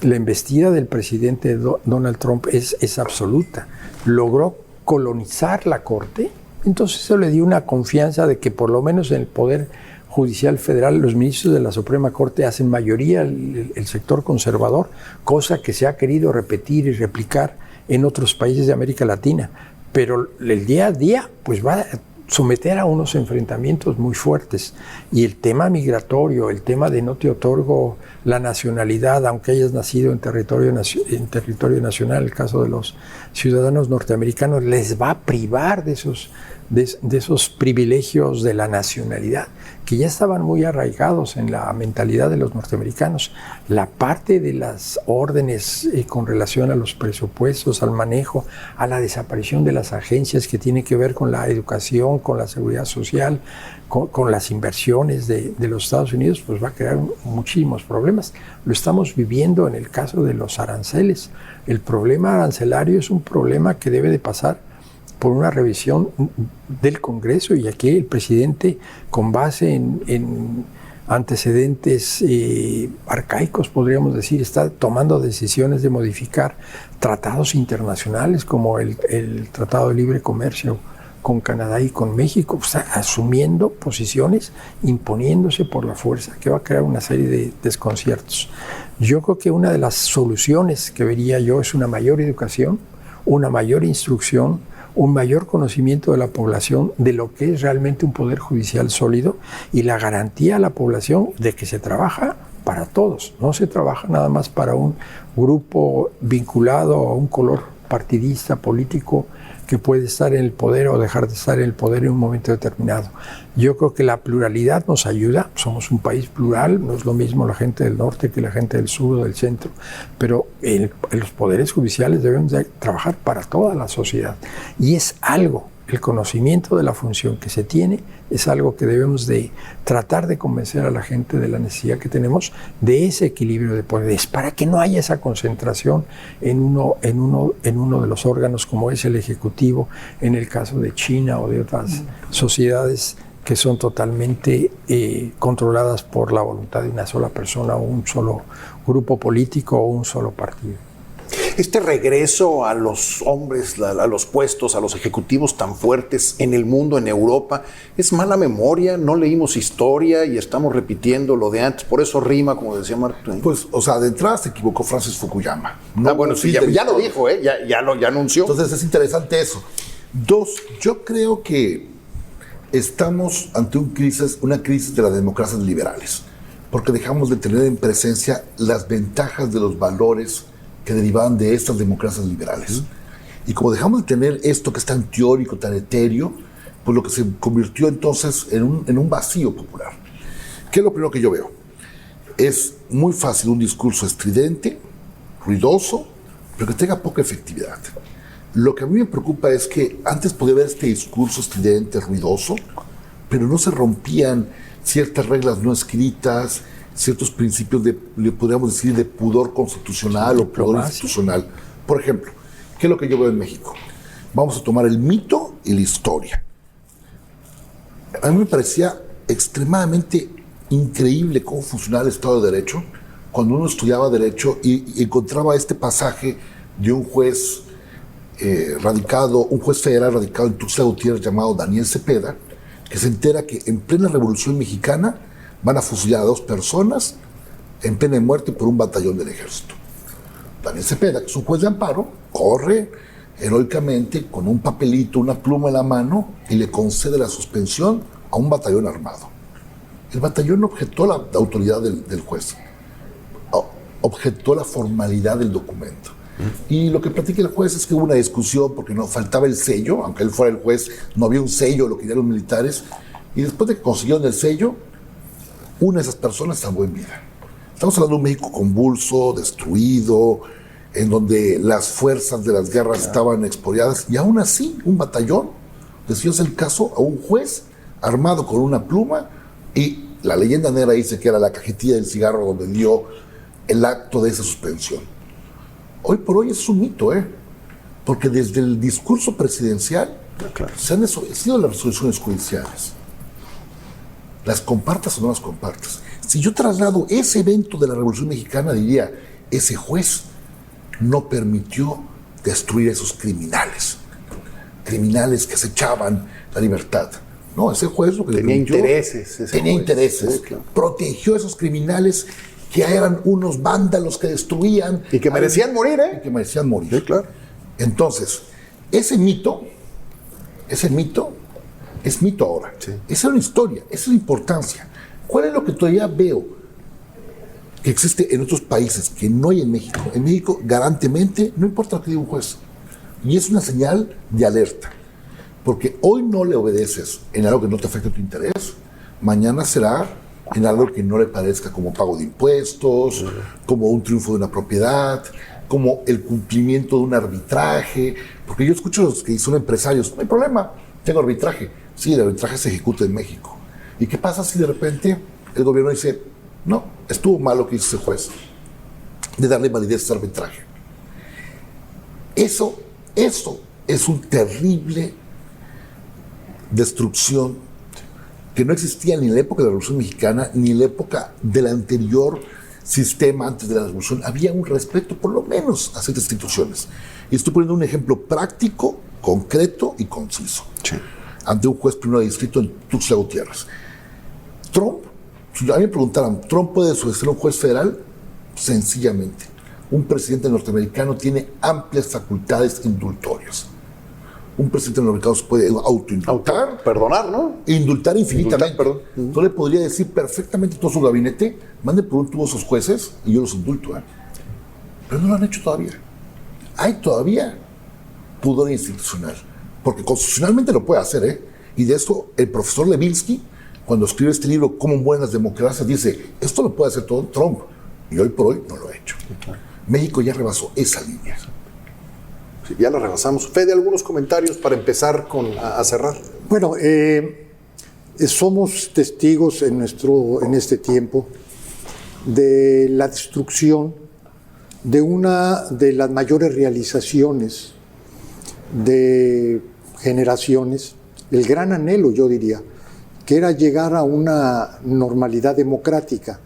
la embestida del presidente Donald Trump es absoluta. Logró colonizar la Corte, entonces eso le dio una confianza de que por lo menos en el Poder Judicial Federal, los ministros de la Suprema Corte hacen mayoría el sector conservador, cosa que se ha querido repetir y replicar en otros países de América Latina. Pero el día a día pues va a someter a unos enfrentamientos muy fuertes. Y el tema migratorio, el tema de no te otorgo la nacionalidad, aunque hayas nacido en territorio nacional, el caso de los ciudadanos norteamericanos, les va a privar de esos privilegios de la nacionalidad, que ya estaban muy arraigados en la mentalidad de los norteamericanos. La parte de las órdenes con relación a los presupuestos, al manejo, a la desaparición de las agencias que tienen que ver con la educación, con la seguridad social, con las inversiones de los Estados Unidos, pues va a crear muchísimos problemas. Lo estamos viviendo en el caso de los aranceles. El problema arancelario es un problema que debe de pasar por una revisión del Congreso, y aquí el presidente, con base en antecedentes arcaicos, podríamos decir, está tomando decisiones de modificar tratados internacionales como el Tratado de Libre Comercio con Canadá y con México, está asumiendo posiciones, imponiéndose por la fuerza, que va a crear una serie de desconciertos. Yo creo que una de las soluciones que vería yo es una mayor educación, una mayor instrucción, un mayor conocimiento de la población de lo que es realmente un poder judicial sólido y la garantía a la población de que se trabaja para todos, no se trabaja nada más para un grupo vinculado a un color partidista, político, que puede estar en el poder o dejar de estar en el poder en un momento determinado. Yo creo que la pluralidad nos ayuda, somos un país plural, no es lo mismo la gente del norte que la gente del sur o del centro, pero los poderes judiciales deben de trabajar para toda la sociedad. Y es algo, el conocimiento de la función que se tiene, es algo que debemos de tratar de convencer a la gente de la necesidad que tenemos de ese equilibrio de poderes, para que no haya esa concentración en uno de los órganos como es el Ejecutivo, en el caso de China o de otras sociedades que son totalmente controladas por la voluntad de una sola persona o un solo grupo político o un solo partido. Este regreso a los hombres, a los puestos, a los ejecutivos tan fuertes en el mundo, en Europa, ¿es mala memoria? ¿No leímos historia y estamos repitiendo lo de antes? Por eso rima, como decía Mark Twain. Pues, o sea, de entrada se equivocó Francis Fukuyama. Bueno, sí, ya lo dijo, ya anunció. Entonces es interesante eso. Dos, yo creo que estamos ante una crisis de las democracias liberales, porque dejamos de tener en presencia las ventajas de los valores que derivaban de estas democracias liberales. Y como dejamos de tener esto que es tan teórico, tan etéreo, pues lo que se convirtió entonces en un vacío popular. ¿Qué es lo primero que yo veo? Es muy fácil un discurso estridente, ruidoso, pero que tenga poca efectividad. Lo que a mí me preocupa es que antes podía haber este discurso estridente, ruidoso, pero no se rompían ciertas reglas no escritas, ciertos principios le podríamos decir, de pudor constitucional o pudor institucional. Por ejemplo, ¿qué es lo que yo veo en México? Vamos a tomar el mito y la historia. A mí me parecía extremadamente increíble cómo funcionaba el Estado de Derecho cuando uno estudiaba Derecho y encontraba este pasaje de un juez un juez federal radicado en Tuxtla Gutiérrez llamado Daniel Cepeda, que se entera que en plena Revolución Mexicana van a fusilar a 2 personas en pena de muerte por un batallón del ejército. Daniel Cepeda, que es un juez de amparo, corre heroicamente con un papelito, una pluma en la mano y le concede la suspensión a un batallón armado. El batallón objetó la autoridad del juez, objetó la formalidad del documento. Y lo que platica el juez es que hubo una discusión porque no faltaba el sello, aunque él fuera el juez, no había un sello, lo querían los militares, y después de que consiguieron el sello, una de esas personas salvó en vida. Estamos hablando de un México convulso, destruido, en donde las fuerzas de las guerras estaban expoliadas, y aún así un batallón decidió hacer el caso a un juez armado con una pluma, y la leyenda negra dice que era la cajetilla del cigarro donde dio el acto de esa suspensión. Hoy por hoy es un mito, porque desde el discurso presidencial se han desobedecido las resoluciones judiciales. Las compartas o no las compartas. Si yo traslado ese evento de la Revolución Mexicana, diría, ese juez no permitió destruir a esos criminales que se echaban la libertad. No, ese juez lo que tenía le permitió, intereses. Tenía intereses. Sí, claro. Protegió a esos criminales que eran unos vándalos que destruían. Y que merecían morir, Y que merecían morir. Sí, claro. Entonces, ese mito es mito ahora. Sí. Esa es una historia, esa es la importancia. ¿Cuál es lo que todavía veo que existe en otros países que no hay en México? En México, garantemente, no importa lo que diga un juez. Y es una señal de alerta. Porque hoy no le obedeces en algo que no te afecte tu interés, mañana será en algo que no le parezca como pago de impuestos, como un triunfo de una propiedad, como el cumplimiento de un arbitraje. Porque yo escucho a los que son empresarios, no hay problema, tengo arbitraje. Sí, el arbitraje se ejecuta en México. ¿Y qué pasa si de repente el gobierno dice, no, estuvo mal lo que hizo ese juez, de darle validez a ese arbitraje? Eso es un terrible destrucción que no existía ni en la época de la Revolución Mexicana, ni en la época del anterior sistema antes de la Revolución. Había un respeto, por lo menos, a ciertas instituciones. Y estoy poniendo un ejemplo práctico, concreto y conciso. Sí. Ante un juez primero de distrito en Tuxtla Gutiérrez. Trump, si a mí me preguntaran, ¿Trump puede desobedecer a un juez federal? Sencillamente. Un presidente norteamericano tiene amplias facultades indultorias. Un presidente norteamericano se puede autoindultar. Perdonar, ¿no? Indultar infinitamente. Perdón. Yo le podría decir perfectamente a todo su gabinete, manden por un tubo a esos jueces y yo los indulto. Pero no lo han hecho todavía. Hay todavía pudor institucional. Porque constitucionalmente lo puede hacer, Y de esto el profesor Levinsky, cuando escribe este libro, Cómo mueren las democracias, dice, esto lo puede hacer todo Trump. Y hoy por hoy no lo ha hecho. México ya rebasó esa línea. Sí, ya la rebasamos. Fede, algunos comentarios para empezar a cerrar. Bueno, somos testigos en este tiempo de la destrucción de una de las mayores realizaciones de generaciones, el gran anhelo, yo diría, que era llegar a una normalidad democrática.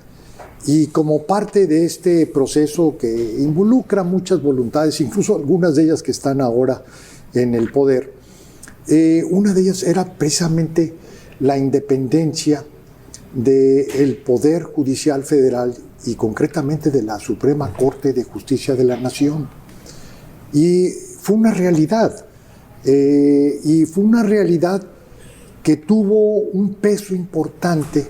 Y como parte de este proceso que involucra muchas voluntades, incluso algunas de ellas que están ahora en el poder, una de ellas era precisamente la independencia del Poder Judicial Federal y concretamente de la Suprema Corte de Justicia de la Nación. Y fue una realidad, que tuvo un peso importante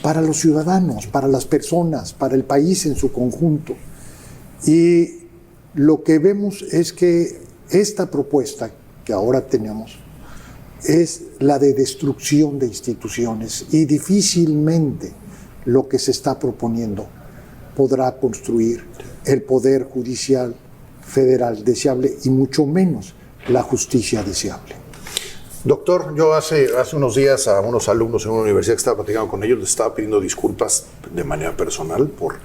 para los ciudadanos, para las personas, para el país en su conjunto. Y lo que vemos es que esta propuesta que ahora tenemos es la de destrucción de instituciones y difícilmente lo que se está proponiendo podrá construir el Poder Judicial Federal deseable y mucho menos la justicia deseable. Doctor, yo hace unos días a unos alumnos en una universidad que estaba platicando con ellos, les estaba pidiendo disculpas de manera personal por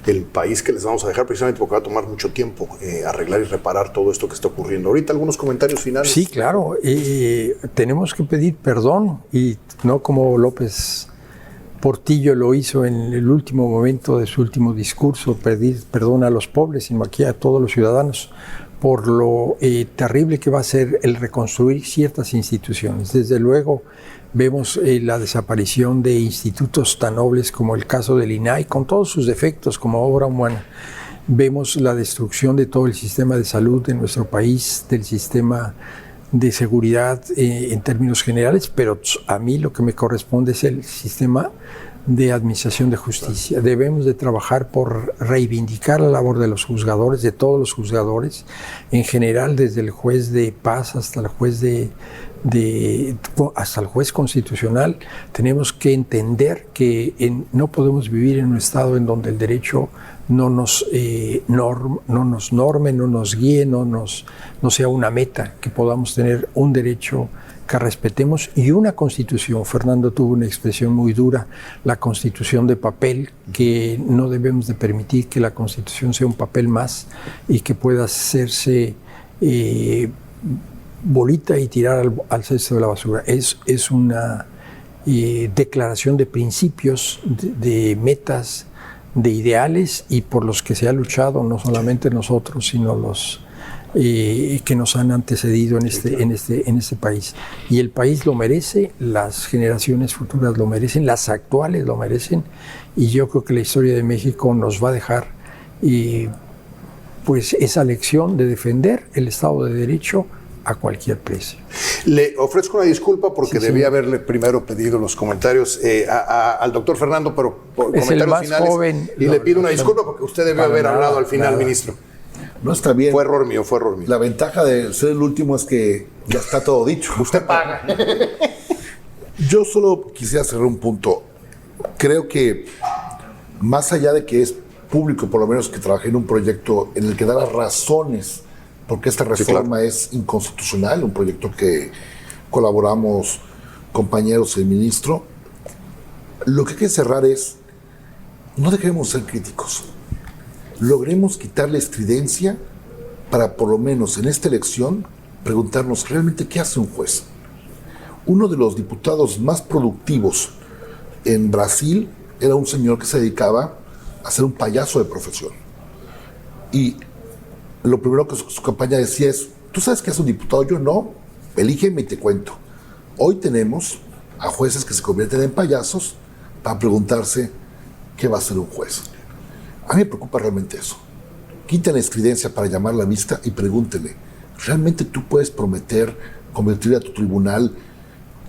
el país que les vamos a dejar, precisamente porque va a tomar mucho tiempo arreglar y reparar todo esto que está ocurriendo. Ahorita, algunos comentarios finales. Sí, claro, tenemos que pedir perdón y no como López Portillo lo hizo en el último momento de su último discurso, pedir perdón a los pobres, sino aquí a todos los ciudadanos, por lo terrible que va a ser el reconstruir ciertas instituciones. Desde luego vemos la desaparición de institutos tan nobles como el caso del INAI, con todos sus defectos como obra humana. Vemos la destrucción de todo el sistema de salud de nuestro país, del sistema de seguridad en términos generales, pero a mí lo que me corresponde es el sistema de administración de justicia. Debemos de trabajar por reivindicar la labor de los juzgadores, de todos los juzgadores, en general, desde el juez de paz hasta el juez hasta el juez constitucional. Tenemos que entender que no podemos vivir en un estado en donde el derecho no nos norme, no nos guíe, no sea una meta, que podamos tener un derecho que respetemos y una constitución. Fernando tuvo una expresión muy dura, la constitución de papel, que no debemos de permitir que la constitución sea un papel más y que pueda hacerse bolita y tirar al cesto de la basura. Es una declaración de principios, de metas, de ideales y por los que se ha luchado no solamente nosotros, sino los que nos han antecedido en este país. Y el país lo merece, las generaciones futuras lo merecen, las actuales lo merecen, y yo creo que la historia de México nos va a dejar pues esa lección de defender el Estado de Derecho a cualquier precio. Le ofrezco una disculpa porque debía haberle primero pedido los comentarios al doctor Fernando, pero por es comentarios el más finales, joven, y le pido una disculpa porque usted debió haber hablado al final, ministro. No está bien. Fue error mío. La ventaja de ser el último es que ya está todo dicho. Usted paga. Yo solo quisiera cerrar un punto. Creo que más allá de que es público, por lo menos que trabajé en un proyecto en el que da las razones porque esta reforma es inconstitucional, un proyecto que colaboramos compañeros y el ministro, lo que hay que cerrar es, no dejemos ser críticos. Logremos quitarle estridencia para, por lo menos en esta elección, preguntarnos realmente qué hace un juez. Uno de los diputados más productivos en Brasil era un señor que se dedicaba a ser un payaso de profesión. Y lo primero que su campaña decía es, ¿tú sabes qué hace un diputado? Yo no, elígeme y te cuento. Hoy tenemos a jueces que se convierten en payasos para preguntarse qué va a hacer un juez. A mí me preocupa realmente eso. Quiten la estridencia para llamar la vista y pregúntenle, ¿realmente tú puedes prometer convertir a tu tribunal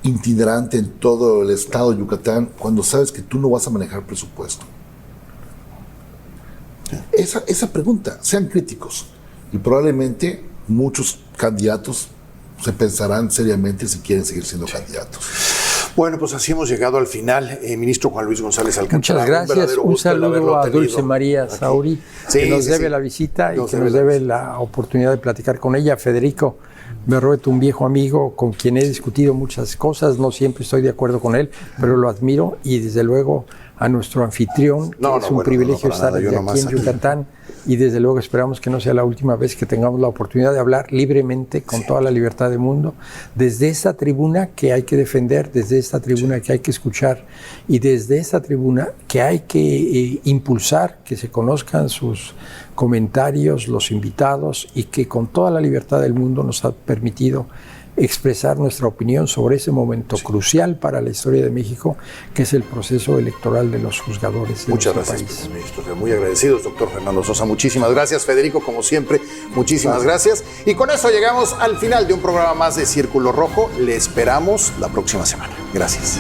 itinerante en todo el estado de Yucatán cuando sabes que tú no vas a manejar presupuesto? Esa pregunta, sean críticos. Y probablemente muchos candidatos se pensarán seriamente si quieren seguir siendo candidatos. Bueno, pues así hemos llegado al final. Ministro Juan Luis González Alcántara. Muchas gracias. Un saludo a Dulce María Sauri, que nos debe la visita y que nos debe la oportunidad de platicar con ella. Federico Berrueto, un viejo amigo con quien he discutido muchas cosas. No siempre estoy de acuerdo con él, pero lo admiro. Y desde luego a nuestro anfitrión, que es un privilegio estar aquí en Yucatán. y desde luego esperamos que no sea la última vez que tengamos la oportunidad de hablar libremente, con toda la libertad del mundo, desde esta tribuna que hay que defender, desde esta tribuna que hay que escuchar y desde esta tribuna que hay que impulsar, que se conozcan sus comentarios, los invitados, y que con toda la libertad del mundo nos ha permitido expresar nuestra opinión sobre ese momento crucial para la historia de México, que es el proceso electoral de los juzgadores de Muchas nuestro gracias, país. ministro. Muy agradecidos, doctor Fernando Sosa. Muchísimas gracias, Federico, como siempre. Muchísimas gracias. Y con eso llegamos al final de un programa más de Círculo Rojo. Le esperamos la próxima semana. Gracias.